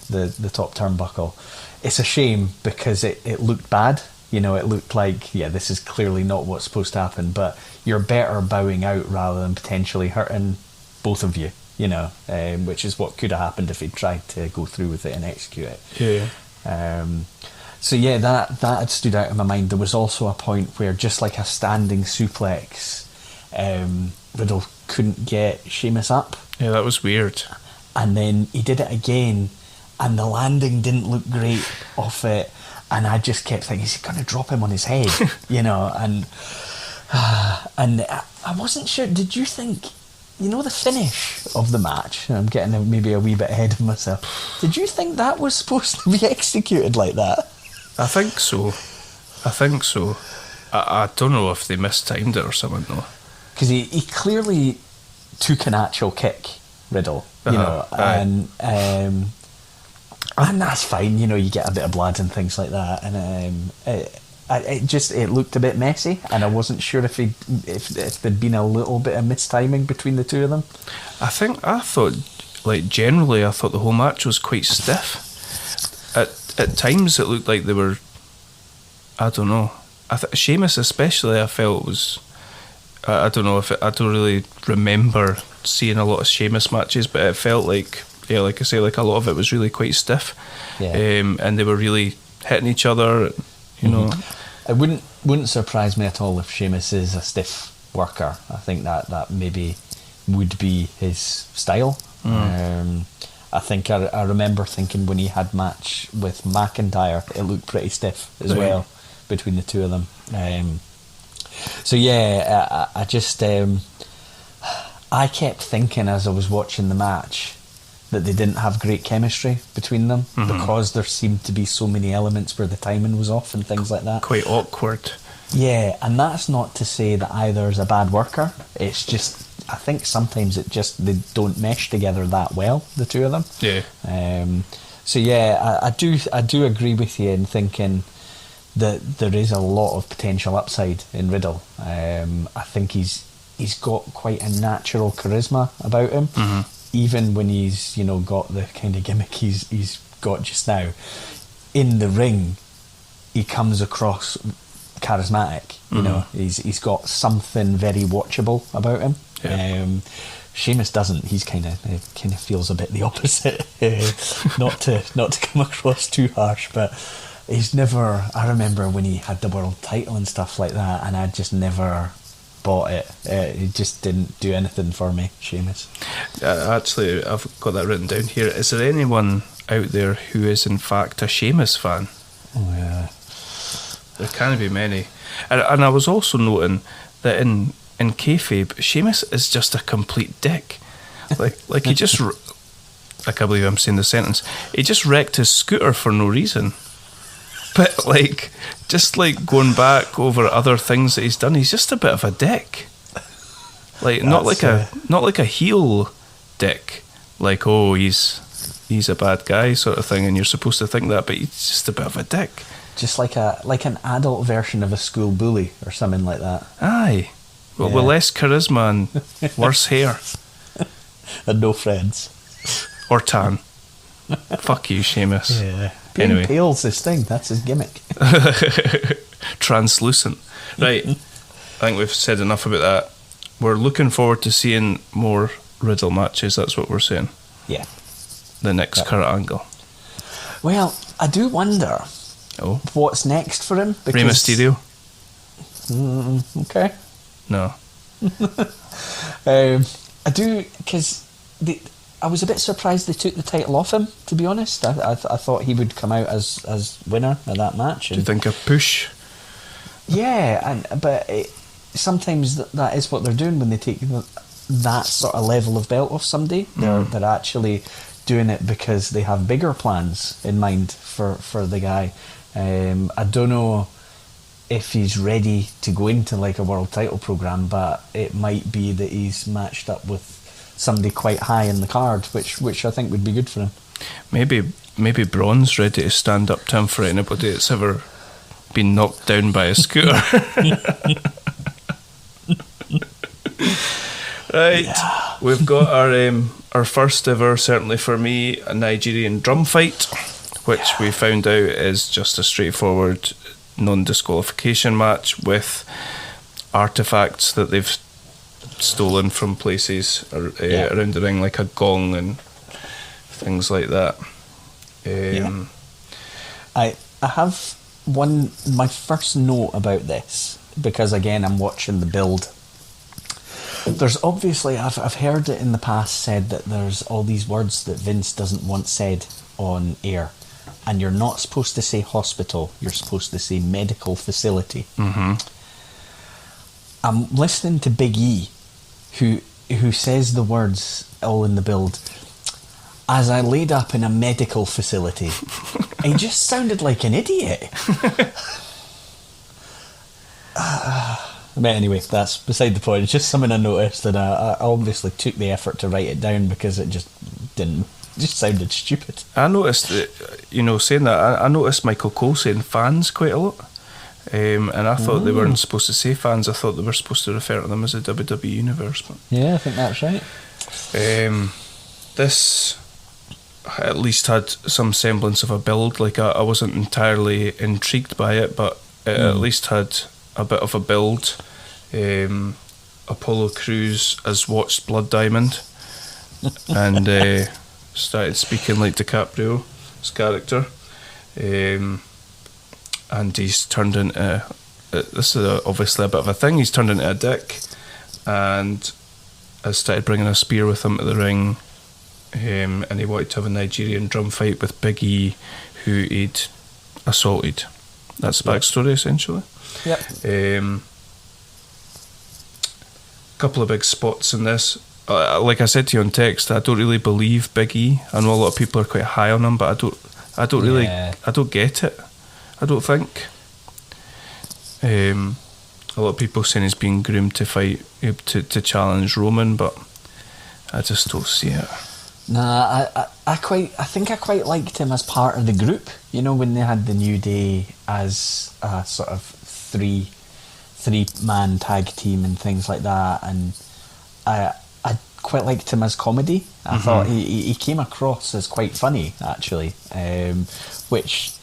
top turnbuckle. It's a shame, because it looked bad. It looked like, this is clearly not what's supposed to happen, but you're better bowing out rather than potentially hurting both of you, which is what could have happened if he'd tried to go through with it and execute it. That had stood out in my mind. There was also a point where, just like a standing suplex, Riddle couldn't get Sheamus up. Yeah, that was weird. And then he did it again, and the landing didn't look great off it. And I just kept thinking, is he going to drop him on his head? And I wasn't sure. Did you think, the finish of the match? I'm getting maybe a wee bit ahead of myself. Did you think that was supposed to be executed like that? I think so. I don't know if they mistimed it or something, though. Because he clearly took an actual kick, Riddle, and that's fine. You get a bit of blood and things like that, and it looked a bit messy, and I wasn't sure if there'd been a little bit of mistiming between the two of them. I thought the whole match was quite stiff. At times it looked like they were, I don't know. Sheamus especially, I felt was, I don't know I don't really remember seeing a lot of Sheamus matches, but it felt like, like I say, like a lot of it was really quite stiff. And they were really hitting each other, It wouldn't surprise me at all if Sheamus is a stiff worker. I think that maybe would be his style. I think I remember thinking when he had match with McIntyre, it looked pretty stiff as well between the two of them. I just I kept thinking as I was watching the match that they didn't have great chemistry between them, because there seemed to be so many elements where the timing was off and things like that. Quite awkward. Yeah, and that's not to say that either is a bad worker. It's just, I think sometimes they don't mesh together that well, the two of them. I do agree with you in thinking that there is a lot of potential upside in Riddle. I think he's got quite a natural charisma about him, even when he's got the kind of gimmick he's got just now. In the ring, he comes across charismatic. He's got something very watchable about him. Sheamus doesn't. He's kind of feels a bit the opposite. Not to come across too harsh, but he's never. I remember when he had the world title and stuff like that, and I just never bought it. It just didn't do anything for me, Sheamus. Actually, I've got that written down here. Is there anyone out there who is in fact a Sheamus fan? Oh, yeah. There can't be many. And I was also noting that in kayfabe, Sheamus is just a complete dick. Like he just... I can't believe I'm saying the sentence. He just wrecked his scooter for no reason. But like, just like going back over other things that he's done, he's just a bit of a dick. Like not like a heel dick. Like, oh, he's a bad guy sort of thing, and you're supposed to think that, but he's just a bit of a dick. Just like an adult version of a school bully or something like that. Aye. Well, with less charisma and worse hair. And no friends. Or tan. Fuck you, Sheamus. Yeah. Being Anyway. pale's his thing. That's his gimmick. Translucent. Right. I think we've said enough about that. We're looking forward to seeing more Riddle matches. That's what we're saying. Yeah. The next Kurt Angle. Well, I do wonder what's next for him. Rey Mysterio? Okay. No. I do, because I was a bit surprised they took the title off him, to be honest. I thought he would come out as winner of that match. Do you think a push? Yeah, but sometimes that is what they're doing when they take that sort of level of belt off somebody. They're actually doing it because they have bigger plans in mind for the guy. I don't know if he's ready to go into like a world title program, but it might be that he's matched up with somebody quite high in the card, which I think would be good for him. Maybe Braun's ready to stand up to him for anybody that's ever been knocked down by a scooter. Right, yeah. We've got our first ever, certainly for me, a Nigerian drum fight, which we found out is just a straightforward non-disqualification match with artifacts that they've stolen from places around the ring, like a gong and things like that. I have my first note about this, because again I'm watching the build. There's obviously, I've heard it in the past said that there's all these words that Vince doesn't want said on air, and you're not supposed to say hospital, you're supposed to say medical facility. I'm listening to Big E, who says the words all in the build, as I laid up in a medical facility. He just sounded like an idiot. But anyway, that's beside the point. It's just something I noticed, and I obviously took the effort to write it down because it just sounded stupid. I noticed that, saying that, I noticed Michael Cole saying fans quite a lot. And I thought they weren't supposed to say fans. I thought they were supposed to refer to them as the WWE Universe. But yeah, I think that's right. This at least had some semblance of a build. Like I wasn't entirely intrigued by it, but it at least had a bit of a build. Apollo Crews has watched Blood Diamond and started speaking like DiCaprio's character. And he's turned into this is obviously a bit of a thing. He's turned into a dick and has started bringing a spear with him to the ring, and he wanted to have a Nigerian drum fight with Big E, who he'd assaulted. That's the backstory essentially. Yep. Couple of big spots in this. Like I said to you on text, I don't really believe Big E. I know a lot of people are quite high on him, but I don't really, I don't get it. I don't think. A lot of people saying he's being groomed to fight, to challenge Roman, but I just don't see it. Nah, I think I quite liked him as part of the group. You know, when they had the New Day as a sort of three-man tag team and things like that, and I quite liked him as comedy. I thought he came across as quite funny, actually, which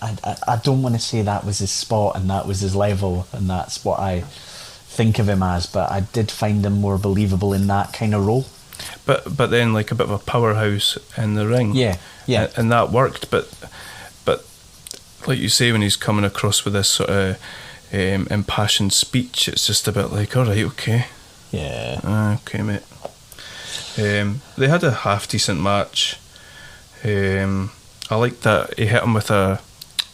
I don't want to say that was his spot and that was his level and that's what I think of him as, but I did find him more believable in that kind of role. But then like a bit of a powerhouse in the ring. Yeah. And that worked, but like you say, when he's coming across with this sort of impassioned speech. It's just a bit like, all right, okay. Yeah. Okay, mate. They had a half decent match. I like that he hit him with a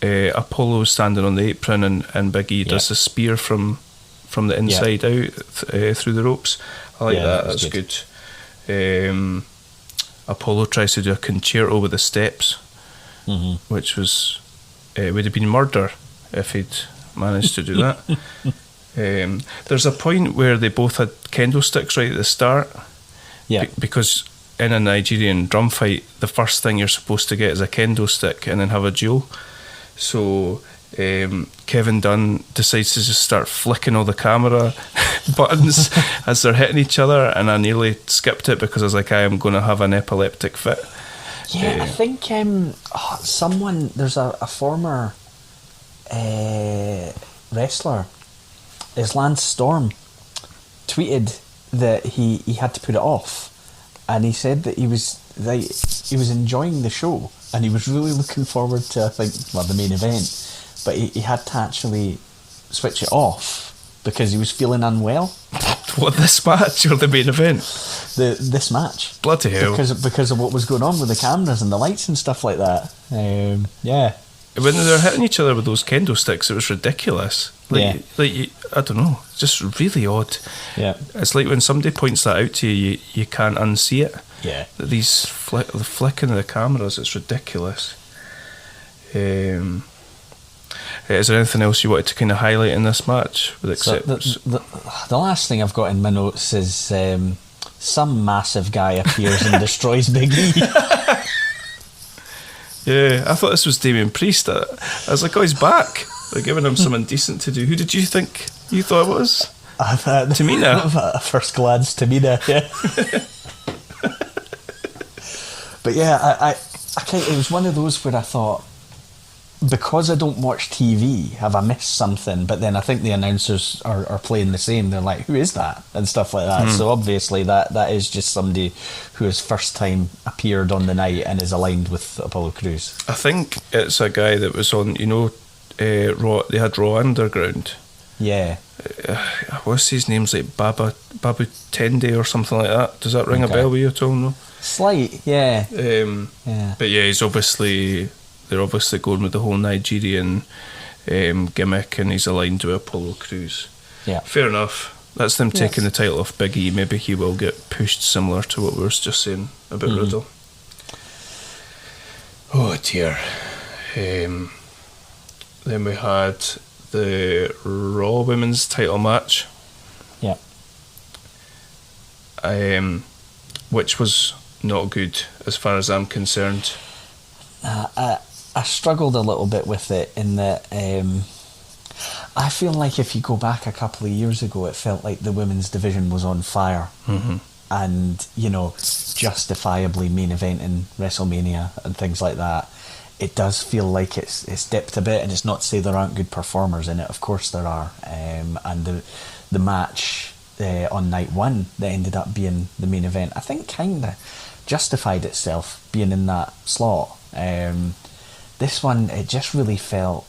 Apollo standing on the apron, and Big E does the spear from the inside out through the ropes. I like that. That's good. Apollo tries to do a concerto with the steps, which was would have been murder if he'd managed to do that. There's a point where they both had kendo sticks right at the start. Yeah. Because in a Nigerian drum fight, the first thing you're supposed to get is a kendo stick and then have a duel. So Kevin Dunn decides to just start flicking all the camera buttons as they're hitting each other, and I nearly skipped it because I was like, I am going to have an epileptic fit. Yeah, I think someone, there's a former wrestler, is Lance Storm, tweeted that he had to put it off, and he said that he was enjoying the show and he was really looking forward to, I think, the main event, but he had to actually switch it off because he was feeling unwell. What, this match or the main event? This match. Bloody hell. Because of what was going on with the cameras and the lights and stuff like that. Yeah. When they were hitting each other with those kendo sticks, it was ridiculous. I don't know, it's just really odd. Yeah. It's like when somebody points that out to you, you can't unsee it. Yeah. These the flicking of the cameras, it's ridiculous. Is there anything else you wanted to kind of highlight in this match? So the last thing I've got in my notes is some massive guy appears and destroys Big E. Yeah, I thought this was Damien Priest. I was like, oh, he's back. They're giving him something decent to do. Who did you think you thought it was? Tamina. At first glance, Tamina, yeah. But yeah, I it was one of those where I thought, because I don't watch TV, have I missed something? But then I think the announcers are playing the same. They're like, who is that? And stuff like that. So obviously that is just somebody who has first time appeared on the night and is aligned with Apollo Crews. I think it's a guy that was on, Raw. They had Raw Underground. Yeah. What's his name's like Babu Tende or something like that. Does that ring a bell with you at all? No? Slight, yeah. But yeah, they're obviously going with the whole Nigerian gimmick, and he's aligned with Apollo Crews. Yeah. Fair enough. That's them taking the title off Big E. Maybe he will get pushed, similar to what we were just saying about Riddle. Oh dear. Then we had the Raw Women's title match. Yeah. Which was not good as far as I'm concerned. I struggled a little bit with it in that I feel like if you go back a couple of years ago, it felt like the women's division was on fire. And, justifiably main event in WrestleMania and things like that. It does feel like it's dipped a bit, and it's not to say there aren't good performers in it. Of course there are. And the match on night one that ended up being the main event, I think kind of justified itself being in that slot. This one, it just really felt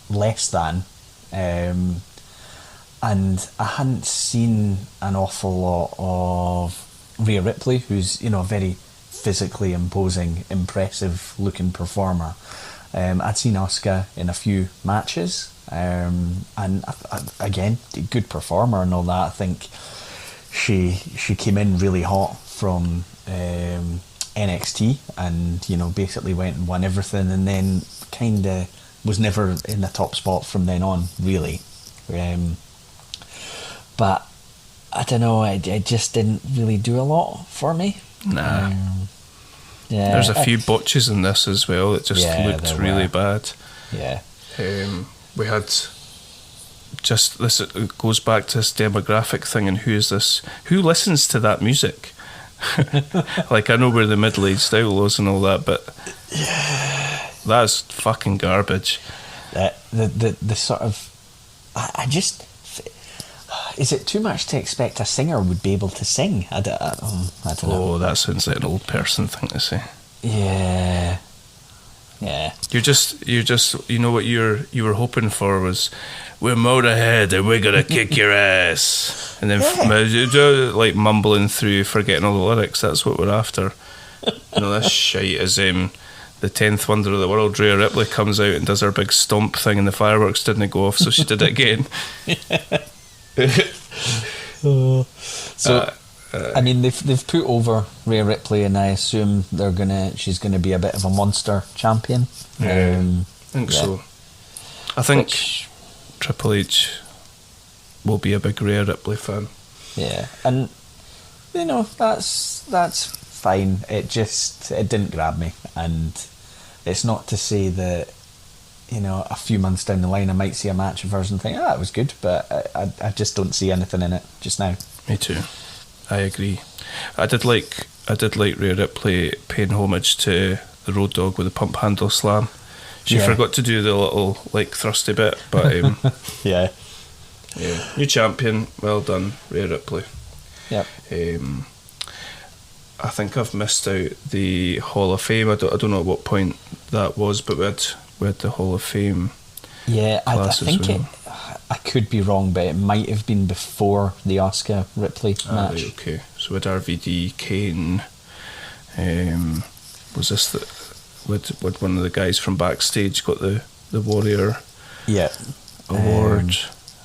less than, and I hadn't seen an awful lot of Rhea Ripley, who's a very physically imposing, impressive looking performer. I'd seen Asuka in a few matches, and again, good performer and all that. I think she came in really hot from NXT, and basically went and won everything, and then kind of was never in the top spot from then on, really. But I don't know, it just didn't really do a lot for me. Nah. There's a few botches in this as well. It just looked really bad. Yeah. We had just this. It goes back to this demographic thing, and who listens to that music? Like, I know we're the middle-aged Outlaws and all that, but that's fucking garbage. The sort of, I just, is it too much to expect a singer would be able to sing? I don't know. Oh, that sounds like an old person thing to say. Yeah. Yeah. You're just, you know what you were hoping for was, we're Motorhead and we're gonna kick your ass, and then like mumbling through, forgetting all the lyrics. That's what we're after. You know, this shite is the 10th wonder of the world. Rhea Ripley comes out and does her big stomp thing, and the fireworks didn't go off, so she did it again. I mean, they've put over Rhea Ripley, and I assume she's gonna be a bit of a monster champion. I think so. I think Triple H will be a big Rhea Ripley fan. Yeah, and you know, that's fine. It didn't grab me, and it's not to say that, you know, a few months down the line I might see a match of hers and think, it was good, but I just don't see anything in it just now. Me too. I agree. I did like Rhea Ripley paying homage to the Road Dogg with the pump handle slam. She forgot to do the little like thrusty bit, but yeah. New champion. Well done, Rhea Ripley. Yep. I think I've missed out the Hall of Fame. I don't know at what point that was, but we had the Hall of Fame. Yeah, I think well. I could be wrong, but it might have been before the Asuka Ripley match. Right, okay, so we had RVD, Kane. Was this with one of the guys from backstage got the Warrior award?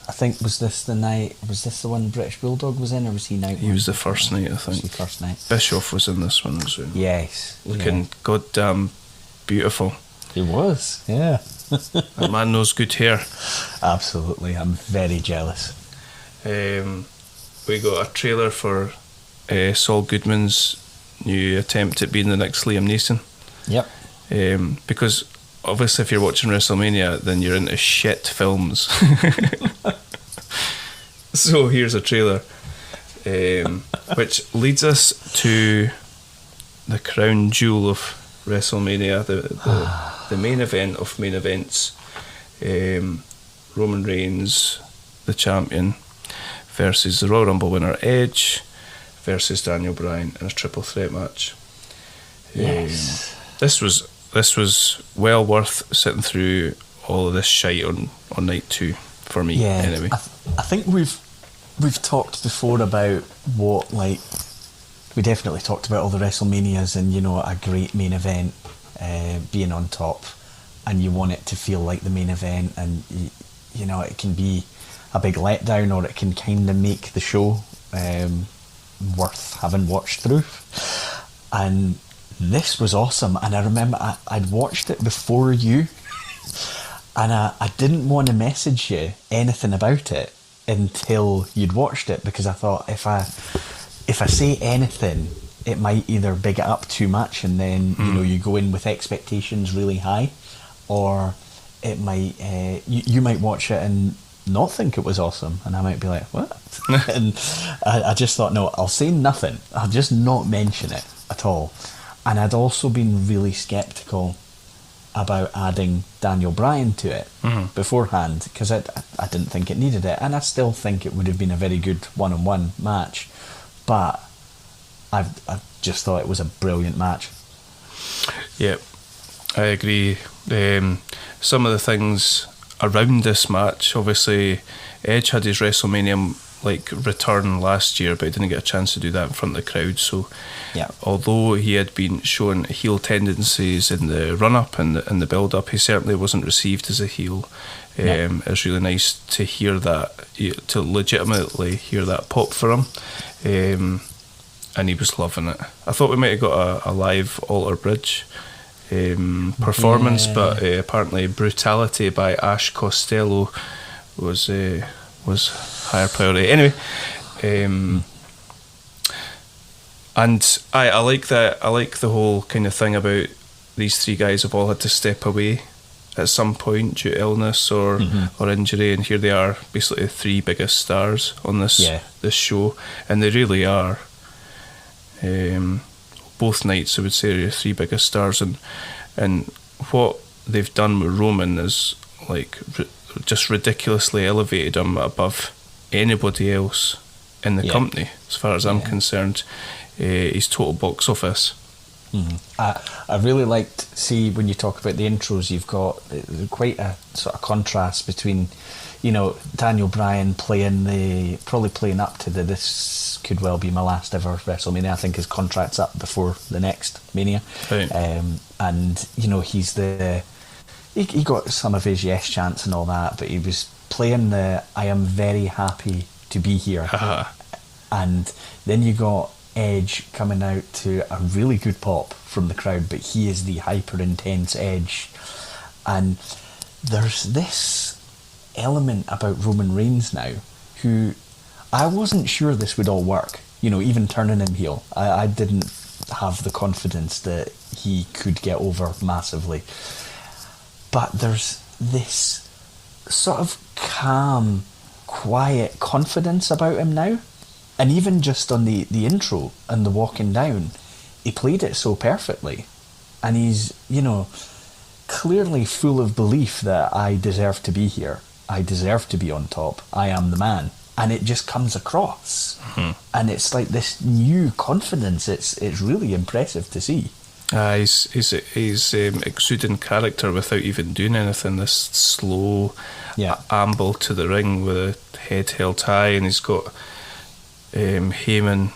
I think was this the one British Bulldog was in, or was he night? He was the first night, I think. Was the first night? Bischoff was in this one as well. Yes, looking goddamn beautiful. He was, yeah. That man knows good hair. Absolutely, I'm very jealous. We got a trailer for Saul Goodman's new attempt at being the next Liam Neeson. Yep. Because obviously if you're watching WrestleMania, then you're into shit films. So here's a trailer, which leads us to the crown jewel of WrestleMania, the main event of main events. Roman Reigns, the champion, versus the Royal Rumble winner Edge, versus Daniel Bryan in a triple threat match. Yes. This was well worth sitting through all of this shite on night 2 for me. Yeah, anyway. I think we've talked before about what, like, we definitely talked about all the WrestleManias and, you know, a great main event being on top, and you want it to feel like the main event, and you know, it can be a big letdown, or it can kind of make the show worth having watched through. And this was awesome, and I remember I'd watched it before you, and I didn't want to message you anything about it until you'd watched it, because I thought if I say anything, it might either big it up too much, and then you know, you go in with expectations really high, or it might you might watch it and not think it was awesome, and I might be like, what? And I just thought, no, I'll say nothing, I'll just not mention it at all. And I'd also been really sceptical about adding Daniel Bryan to it beforehand, because I didn't think it needed it, and I still think it would have been a very good one-on-one match, but I just thought it was a brilliant match. Yep, I agree. Some of the things around this match, obviously Edge had his WrestleMania return last year, but he didn't get a chance to do that in front of the crowd. So yeah, although he had been showing heel tendencies in the run-up and the build-up, he certainly wasn't received as a heel. No. It's really nice to hear that, to legitimately hear that pop for him. And he was loving it. I thought we might have got a live Alter Bridge performance, but apparently Brutality by Ash Costello was higher priority. Anyway, and I like that. I like the whole kind of thing about these three guys have all had to step away at some point due to illness or injury, and here they are, basically the three biggest stars on this show, and they really are. Both nights, I would say, are the three biggest stars, and what they've done with Roman is just ridiculously elevated him above anybody else in the company, as far as I'm concerned. His total box office I really liked, see, when you talk about the intros, you've got quite a sort of contrast between, you know, Daniel Bryan probably playing up to this could well be my last ever WrestleMania. I think his contract's up before the next Mania. Right. And, you know, he got some of his yes chants and all that, but he was playing the I am very happy to be here. And then you got Edge coming out to a really good pop from the crowd, but he is the hyper intense Edge. And there's this element about Roman Reigns now, who I wasn't sure this would all work, you know, even turning him heel. I didn't have the confidence that he could get over massively, but there's this sort of calm, quiet confidence about him now. And even just on the intro and the walking down, he played it so perfectly. And he's, you know, clearly full of belief that I deserve to be here. I deserve to be on top. I am the man. And it just comes across. And it's like this new confidence. It's really impressive to see. He's exuding character without even doing anything. This slow amble to the ring with a head held high, and he's got Heyman,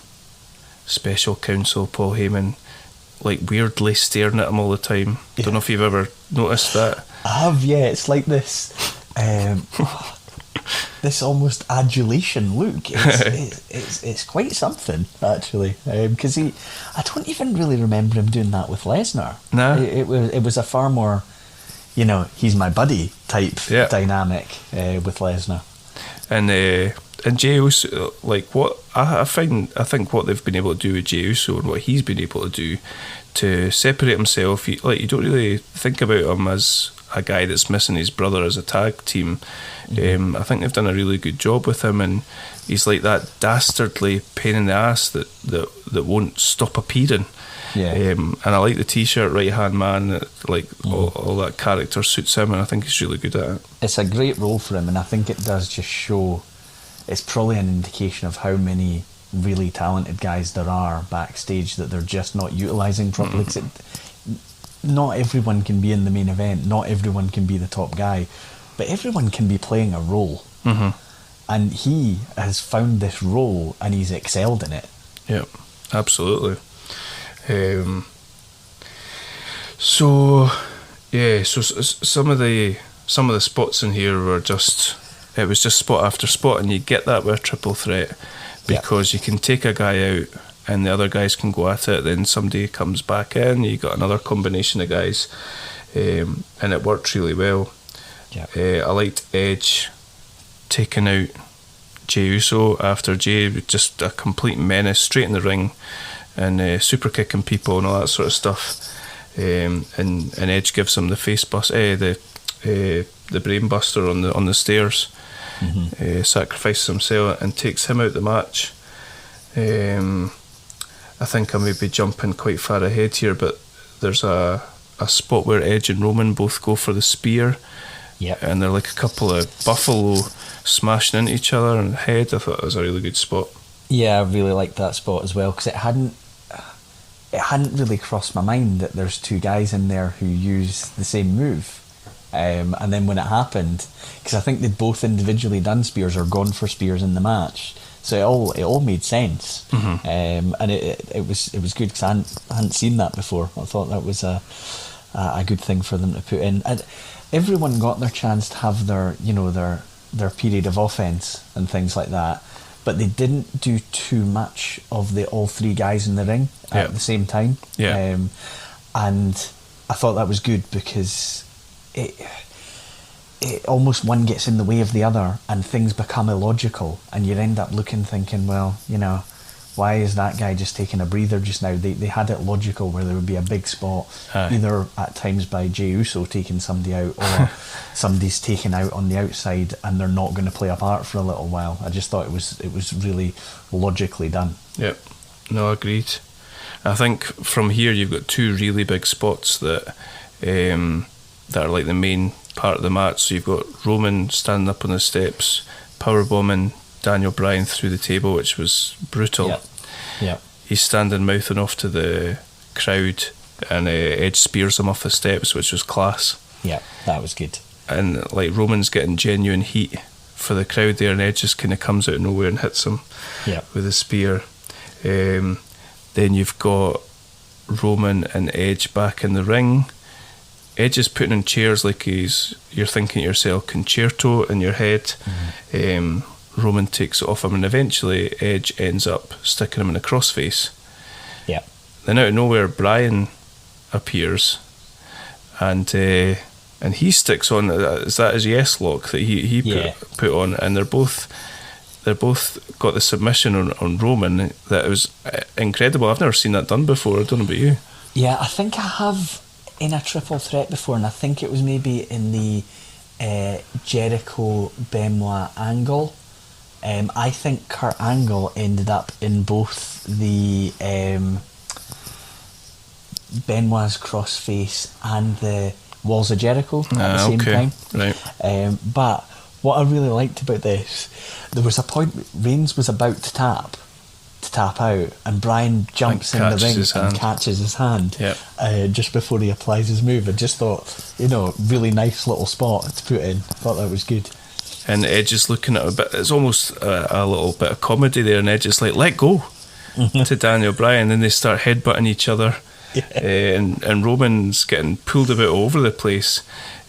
special counsel Paul Heyman, like weirdly staring at him all the time. Don't know if you've ever noticed that. I have, yeah. It's like this this almost adulation look. It's quite something, actually, because I don't even really remember him doing that with Lesnar. No, it was a far more, you know, he's my buddy type dynamic with Lesnar. And Jey Uso, like what I think what they've been able to do with Jey Uso and what he's been able to do to separate himself, you don't really think about him as a guy that's missing his brother as a tag team. I think they've done a really good job with him, and he's like that dastardly pain in the ass that won't stop appearing. And I like the t-shirt right hand man, like all that character suits him, and I think he's really good at it. It's a great role for him, and I think it does just show, it's probably an indication of how many really talented guys there are backstage that they're just not utilising properly. Not everyone can be in the main event, not everyone can be the top guy, but everyone can be playing a role. And he has found this role and he's excelled in it. Yeah, absolutely. So some of the spots in here were just, it was just spot after spot, and you get that with a triple threat because you can take a guy out and the other guys can go at it, then somebody comes back in, you got another combination of guys, and it worked really well. I liked Edge taking out Jey Uso after Jey was just a complete menace straight in the ring and super kicking people and all that sort of stuff, and Edge gives him the face bust, the brain buster on the stairs, sacrifices himself and takes him out the match. I think I may be jumping quite far ahead here, but there's a spot where Edge and Roman both go for the spear, and they're like a couple of buffalo smashing into each other in the head. I thought it was a really good spot. Yeah, I really liked that spot as well, because it hadn't really crossed my mind that there's two guys in there who use the same move. And then when it happened, because I think they'd both individually done spears or gone for spears in the match, so it all made sense. And it was good because I hadn't seen that before. I thought that was a good thing for them to put in. And everyone got their chance to have their period of offense and things like that, but they didn't do too much of the all three guys in the ring at the same time. And I thought that was good because it almost one gets in the way of the other and things become illogical, and you end up thinking, well, why is that guy just taking a breather just now? They had it logical where there would be a big spot, either at times by Jey Uso taking somebody out or somebody's taken out on the outside and they're not going to play a part for a little while. I just thought it was really logically done. Yep, no, agreed. I think from here you've got two really big spots that are like the main part of the match. So you've got Roman standing up on the steps, powerbombing Daniel Bryan through the table, which was brutal. He's standing mouthing off to the crowd, and Edge spears him off the steps, which was class. Yeah, that was good. And like Roman's getting genuine heat for the crowd there, and Edge just kind of comes out of nowhere and hits him with a spear. Then you've got Roman and Edge back in the ring. Edge is putting in chairs like you're thinking to yourself, concerto in your head. Roman takes it off him, and eventually Edge ends up sticking him in a crossface. Yeah. Then out of nowhere, Bryan appears, and he sticks on. Is that his yes lock that he put on? And they're both got the submission on Roman. That was incredible. I've never seen that done before. I don't know about you. Yeah, I think I have in a triple threat before, and I think it was maybe in the Jericho Benoit angle. I think Kurt Angle ended up in both the Benoit's crossface and the Walls of Jericho at the same time. Right. But what I really liked about this, there was a point Reigns was about to tap out, and Bryan jumps in the ring and catches his hand just before he applies his move. I just thought, really nice little spot to put in. Thought that was good. And Edge is looking at a bit, it's almost a little bit of comedy there, and Edge is like, let go to Daniel Bryan. Then they start headbutting each other. And Roman's getting pulled about all over the place.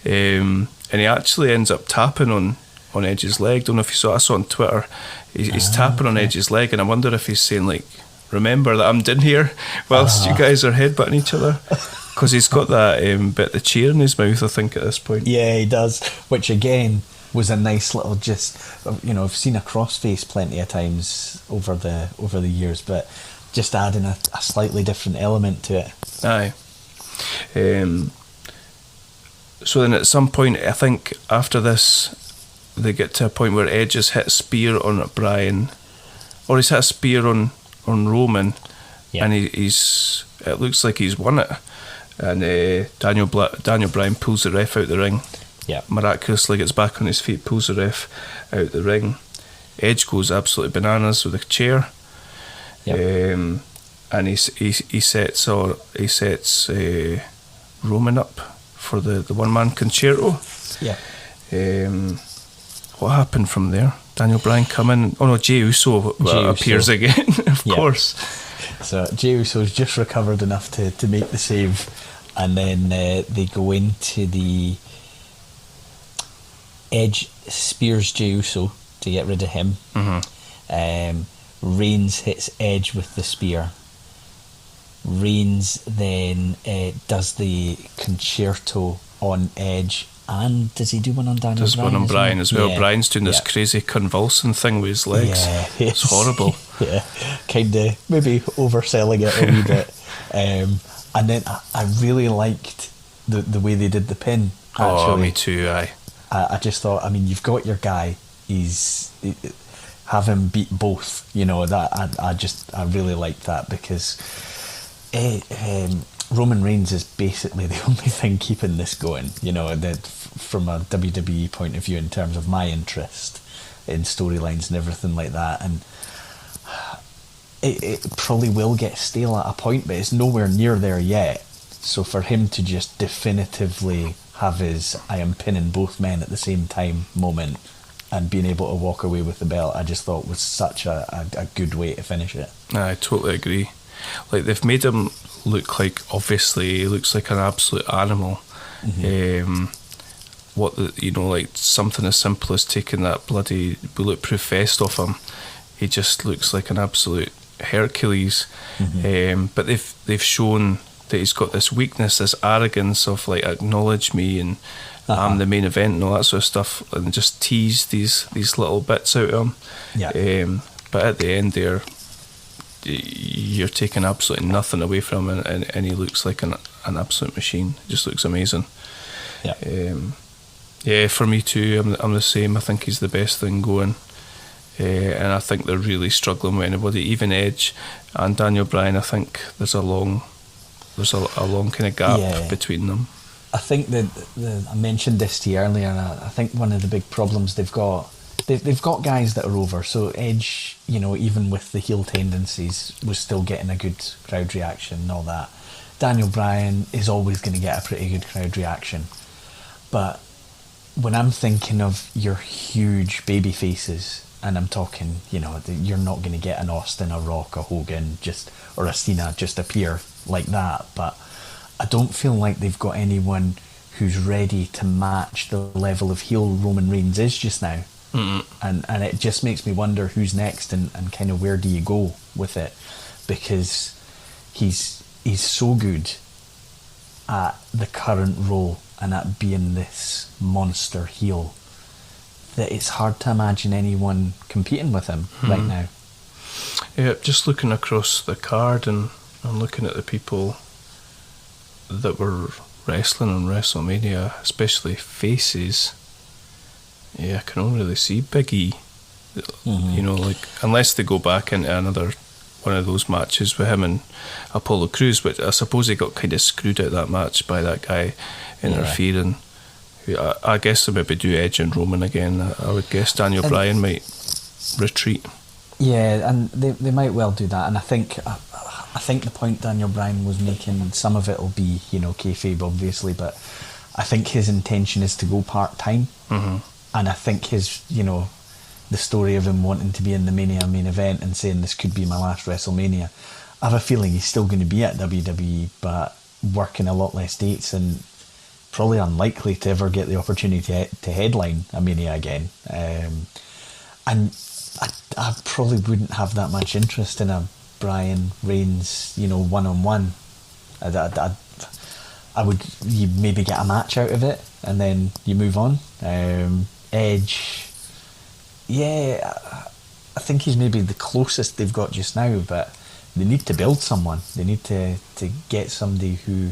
And he actually ends up tapping on Edge's leg. Don't know if you saw. I saw on Twitter. He's tapping on Edge's leg, and I wonder if he's saying like, "Remember that I'm in here whilst you guys are headbutting each other," because he's got that bit of the chair in his mouth, I think, at this point. Yeah, he does. Which again was a nice little I've seen a crossface plenty of times over the years, but just adding a slightly different element to it. Aye. So then at some point, I think after this, they get to a point where Edge has hit a spear on Bryan, or he's hit a spear on Roman, and he's it looks like he's won it. And Daniel Bryan pulls the ref out the ring. Yeah. Miraculously gets back on his feet, pulls the ref out the ring. Edge goes absolutely bananas with a chair. Yep. And he sets Roman up for the one-man concerto. Yeah. What happened from there? Daniel Bryan come in. Oh no, Jey Uso appears again, of course. So Jey Uso's just recovered enough to make the save, and then they go into the Edge spears Jey Uso to get rid of him. Reigns hits Edge with the spear. Reigns then does the concerto on Edge, and does he do one on Daniel Bryan? Does one on Bryan as well. Yeah. Bryan's doing this crazy convulsing thing with his legs. Yeah, it's horrible. Yeah, kind of maybe overselling it a wee bit. And then I really liked the way they did the pin. Actually. Oh, me too. Aye. I just thought, you've got your guy. Have him beat both. That I really liked that, because Roman Reigns is basically the only thing keeping this going. That from a WWE point of view, in terms of my interest in storylines and everything like that, and it probably will get stale at a point, but it's nowhere near there yet. So for him to just definitively have his "I am pinning both men at the same time" moment, and being able to walk away with the belt, I just thought was such a good way to finish it. I totally agree. Like, they've made him look like, obviously he looks like an absolute animal. Like something as simple as taking that bloody bulletproof vest off him, he just looks like an absolute Hercules. But they've shown that he's got this weakness, this arrogance of like, acknowledge me and I'm the main event and all that sort of stuff, and just tease these little bits out of him. But at the end there, you're taking absolutely nothing away from him, and he looks like an absolute machine. He just looks amazing. For me too, I'm the same. I think he's the best thing going, and I think they're really struggling with anybody, even Edge and Daniel Bryan. I think there's a long kind of gap between them. I think that I mentioned this to you earlier, and I think one of the big problems they've got guys that are over. So Edge, even with the heel tendencies, was still getting a good crowd reaction and all that. Daniel Bryan is always going to get a pretty good crowd reaction. But when I'm thinking of your huge baby faces, and I'm talking, you know, you're not going to get an Austin, a Rock, a Hogan, or a Cena just appear like that. But I don't feel like they've got anyone who's ready to match the level of heel Roman Reigns is just now. And it just makes me wonder who's next and kind of where do you go with it, because he's so good at the current role and at being this monster heel that it's hard to imagine anyone competing with him right now. Yeah, just looking across the card and looking at the people that were wrestling on WrestleMania, especially faces. Yeah, I can only really see Big E. You know, like, unless they go back into another one of those matches with him and Apollo Crews, but I suppose he got kind of screwed out that match by that guy interfering. I guess they maybe do Edge and Roman again. I would guess Daniel Bryan might retreat. Yeah, and they might well do that. And I think the point Daniel Bryan was making, some of it will be, you know, kayfabe obviously, but I think his intention is to go part-time. And I think his, you know, the story of him wanting to be in the Mania main event and saying this could be my last WrestleMania, I have a feeling he's still going to be at WWE, but working a lot less dates and probably unlikely to ever get the opportunity to headline a Mania again. And I probably wouldn't have that much interest in a Bryan Reigns, you know, one-on-one. I would, you maybe get a match out of it and then you move on. Edge, yeah, I think he's maybe the closest they've got just now, but they need to build someone. They need to get somebody who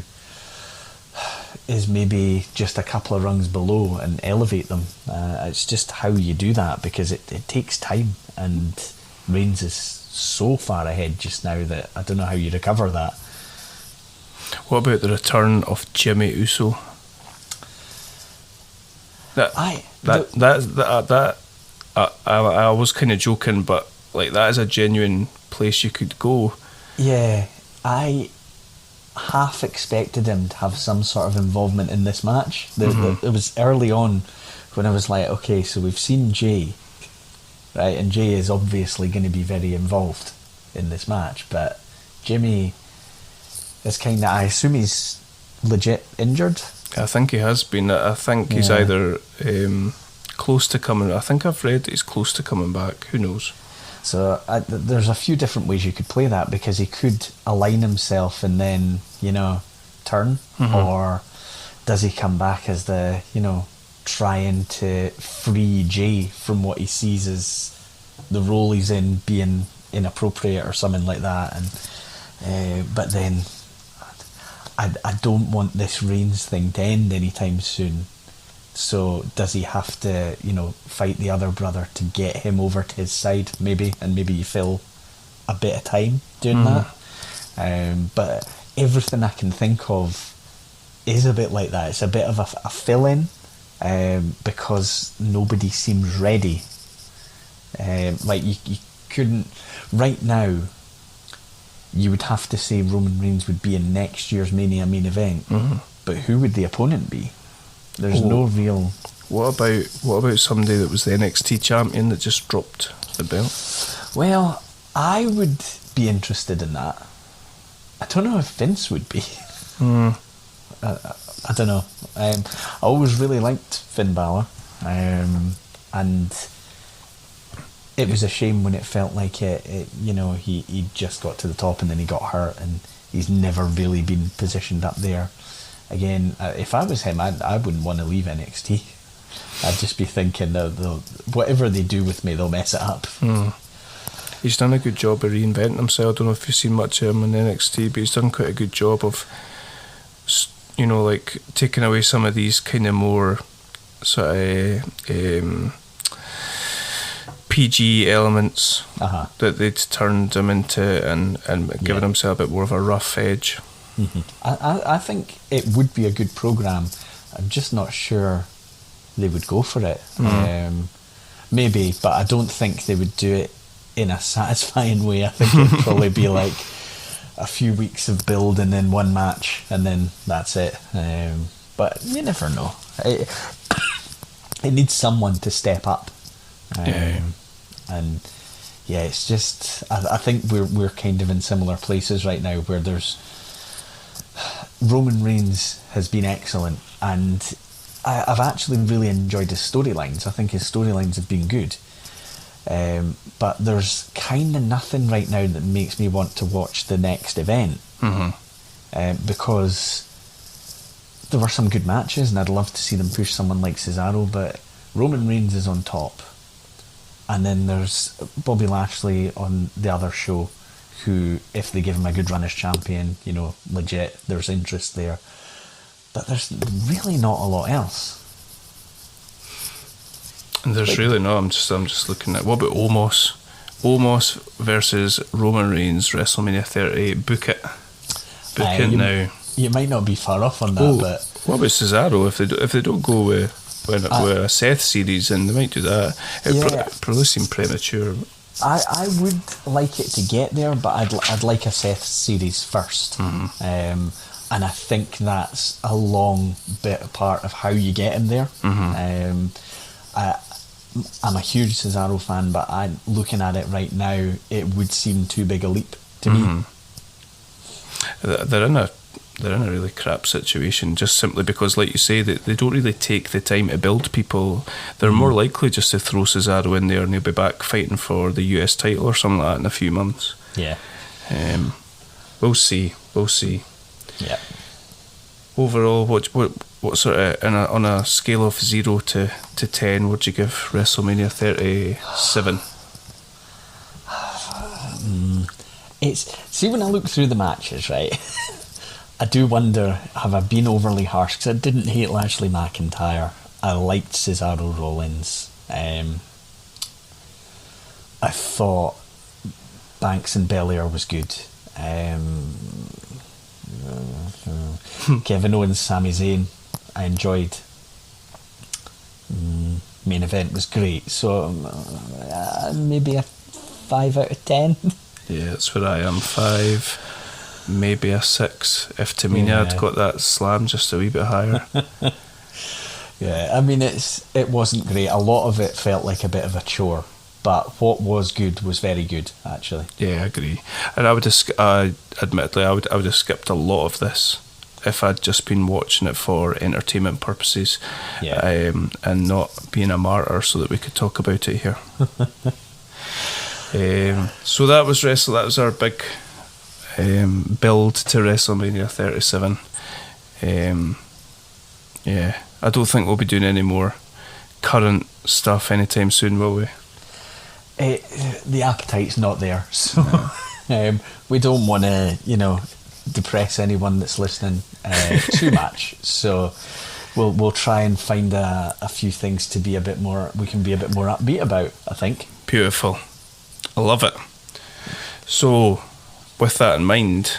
is maybe just a couple of rungs below and elevate them. It's just how you do that, because it takes time, and Reigns is so far ahead just now that I don't know how you recover that. What about the return of Jimmy Uso? I was kind of joking, but like, that is a genuine place you could go. Yeah, I half expected him to have some sort of involvement in this match. It was early on when I was like, okay, so we've seen Jay, right, and Jay is obviously going to be very involved in this match, but Jimmy is kind of, I assume he's legit injured. I think he has been. I think he's either close to coming. I think I've read that he's close to coming back. Who knows? So there's a few different ways you could play that, because he could align himself and then, you know, turn, or does he come back as the, you know, trying to free Jay from what he sees as the role he's in being inappropriate or something like that, and but then I don't want this Reigns thing to end anytime soon. So does he have to, you know, fight the other brother to get him over to his side, maybe, and maybe you fill a bit of time doing that. But everything I can think of is a bit like that. It's a bit of a fill-in, because nobody seems ready. Like you couldn't right now. You would have to say Roman Reigns would be in next year's Mania main event, but who would the opponent be? There's no real. What about somebody that was the NXT champion that just dropped the belt? Well, I would be interested in that. I don't know if Vince would be. I don't know. I always really liked Finn Balor, and it was a shame when it felt like it you know, he just got to the top and then he got hurt, and he's never really been positioned up there again. If I was him, I wouldn't want to leave NXT. I'd just be thinking that whatever they do with me, they'll mess it up. He's done a good job of reinventing himself. I don't know if you've seen much of him in NXT, but he's done quite a good job of, you know, like, taking away some of these kind of more sort of PG elements that they'd turned him into, and given himself a bit more of a rough edge. I think it would be a good programme. I'm just not sure they would go for it. Maybe, but I don't think they would do it in a satisfying way. I think it'd probably be like, a few weeks of build and then one match and then that's it. But you never know. It needs someone to step up. And yeah, it's just I think we're kind of in similar places right now where there's Roman Reigns has been excellent, and I've actually really enjoyed his storylines. I think his storylines have been good. But there's kind of nothing right now that makes me want to watch the next event. Because there were some good matches and I'd love to see them push someone like Cesaro, but Roman Reigns is on top. And then there's Bobby Lashley on the other show, who, if they give him a good run as champion, you know, legit, there's interest there. But there's really not a lot else. And there's really no. I'm just looking at, what about Omos? Omos versus Roman Reigns, WrestleMania 38. Book it. Book it now. You might not be far off on that, but what about Cesaro? If they don't go with a Seth series, and they might do that. It probably seem premature. I would like it to get there, but I'd like a Seth series first. And I think that's a long bit part of how you get him there. I'm a huge Cesaro fan, but I'm looking at it right now, it would seem too big a leap to me. They're in a really crap situation, just simply because, like you say, they don't really take the time to build people. They're more likely just to throw Cesaro in there and he'll be back fighting for the US title or something like that in a few months. Yeah. We'll see. Yeah. Overall, what sort of, on a scale of 0 to 10, would you give WrestleMania 37? See, when I look through the matches, right, I do wonder, have I been overly harsh? Because I didn't hate Lashley McIntyre. I liked Cesaro Rollins. I thought Banks and Belair was good. Kevin Owens, Sami Zayn, I enjoyed. Main event was great. So maybe a 5 out of 10. Yeah, that's where I am. 5, maybe a 6. If Tamina had got that slam just a wee bit higher. Yeah, I mean, it wasn't great. A lot of it felt like a bit of a chore, but what was good was very good, actually. Yeah, I agree. And I would have, admittedly, I would have skipped a lot of this if I'd just been watching it for entertainment purposes, and not being a martyr, so that we could talk about it here. So that was our big build to WrestleMania 37. I don't think we'll be doing any more current stuff anytime soon, will we? The appetite's not there, so we don't want to, depress anyone that's listening too much. So we'll try and find a few things to be we can be a bit more upbeat about, I think. Beautiful. I love it. So, with that in mind,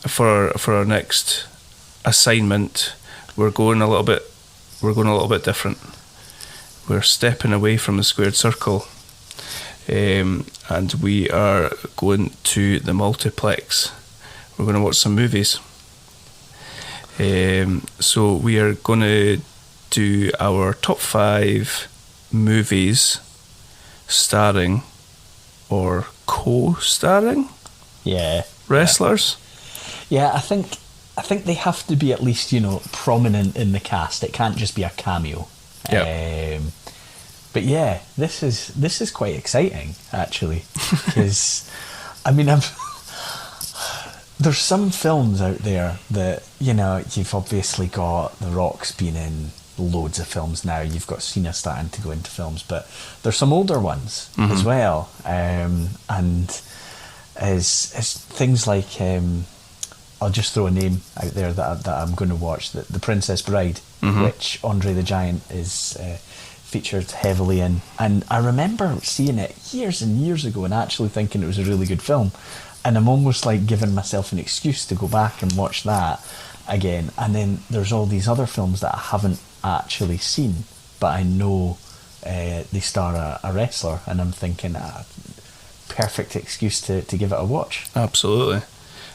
for our next assignment, we're going a little bit different. We're stepping away from the squared circle, and we are going to the multiplex. We're going to watch some movies. So we are going to do our top 5 movies starring or co-starring wrestlers. Yeah, I think they have to be at least, prominent in the cast. It can't just be a cameo. Yep. But yeah, this is quite exciting, actually, because there's some films out there that, you've obviously got The Rock's been in loads of films now. You've got Cena starting to go into films, but there's some older ones as well. And as things like, I'll just throw a name out there that I'm going to watch, The Princess Bride, which Andre the Giant is featured heavily in. And I remember seeing it years and years ago and actually thinking it was a really good film. And I'm almost like giving myself an excuse to go back and watch that again. And then there's all these other films that I haven't actually seen, but I know they star a wrestler, and I'm thinking, perfect excuse to give it a watch. Absolutely.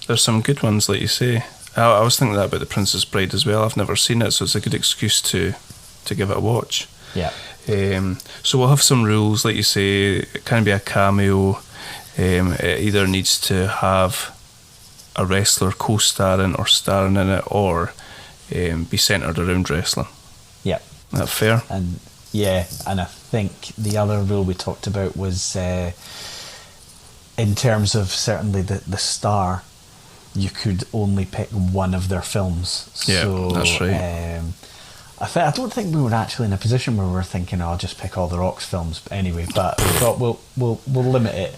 There's some good ones, like you say. I was thinking that about The Princess Bride as well. I've never seen it, so it's a good excuse to give it a watch. Yeah. So we'll have some rules, like you say. It can be a cameo. It either needs to have a wrestler co-starring or starring in it, or be centred around wrestling. Yeah. Is that fair? And I think the other rule we talked about was in terms of certainly the star, you could only pick one of their films. Yeah, so, that's right. I don't think we were actually in a position where we were thinking, I'll just pick all the Rock's films anyway. But we thought we'll limit it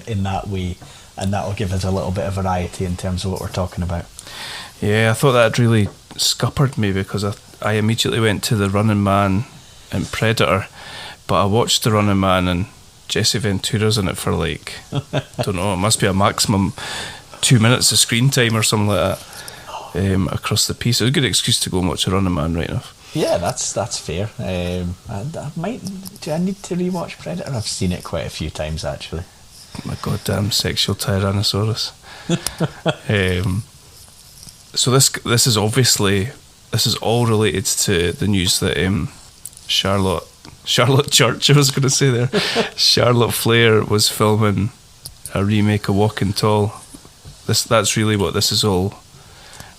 in that way, and that'll give us a little bit of variety in terms of what we're talking about. Yeah, I thought that really scuppered me because I immediately went to The Running Man and Predator, but I watched The Running Man and Jesse Ventura's in it for like, I don't know, it must be a maximum 2 minutes of screen time or something like that. Across the piece. It was a good excuse to go and watch The Running Man, right enough. Yeah, that's fair. I might. Do I need to rewatch Predator? I've seen it quite a few times actually. My goddamn sexual Tyrannosaurus. So this is obviously, this is all related to the news that Charlotte Church, I was going to say there, Charlotte Flair was filming a remake of Walking Tall. That's really what this is all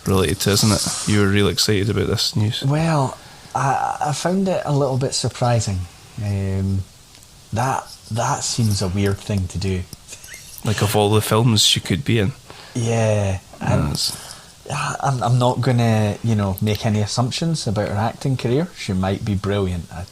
related to, isn't it? You were real excited about this news. Well, I found it a little bit surprising. That seems a weird thing to do. Like, of all the films she could be in. Yeah. I'm not going to, make any assumptions about her acting career. She might be brilliant. I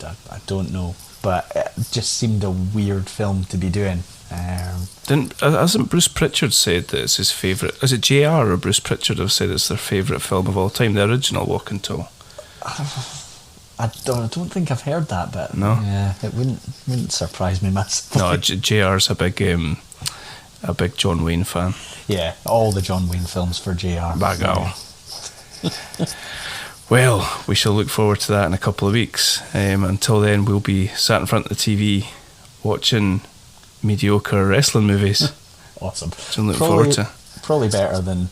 don't know. But it just seemed a weird film to be doing. Hasn't Bruce Pritchard said that it's his favourite? Is it JR or Bruce Pritchard have said it's their favourite film of all time, the original Walking Tall? I don't think I've heard that bit. No? Yeah, it wouldn't surprise me massively. No, JR's a big John Wayne fan. Yeah, all the John Wayne films for JR. Bagow. Well, we shall look forward to that in a couple of weeks. Until then, we'll be sat in front of the TV watching mediocre wrestling movies. Awesome. So I'm looking forward to. Probably better than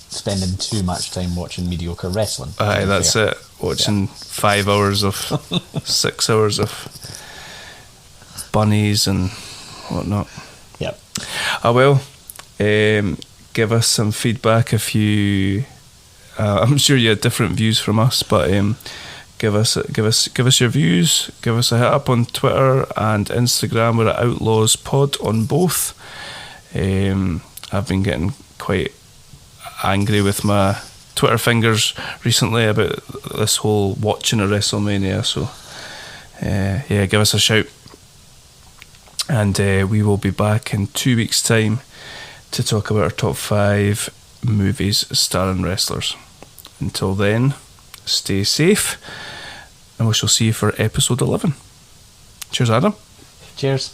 spending too much time watching mediocre wrestling. Aye, that's it. Watching 5 hours of 6 hours of bunnies and whatnot. Yep. Give us some feedback if you. I'm sure you had different views from us, but give us your views. Give us a hit up on Twitter and Instagram. We're at Outlaws Pod on both. I've been getting quite angry with my Twitter fingers recently about this whole watching of WrestleMania. So give us a shout, and we will be back in 2 weeks' time to talk about our top 5 movies starring wrestlers. Until then, stay safe, and we shall see you for episode 11. Cheers, Adam. Cheers.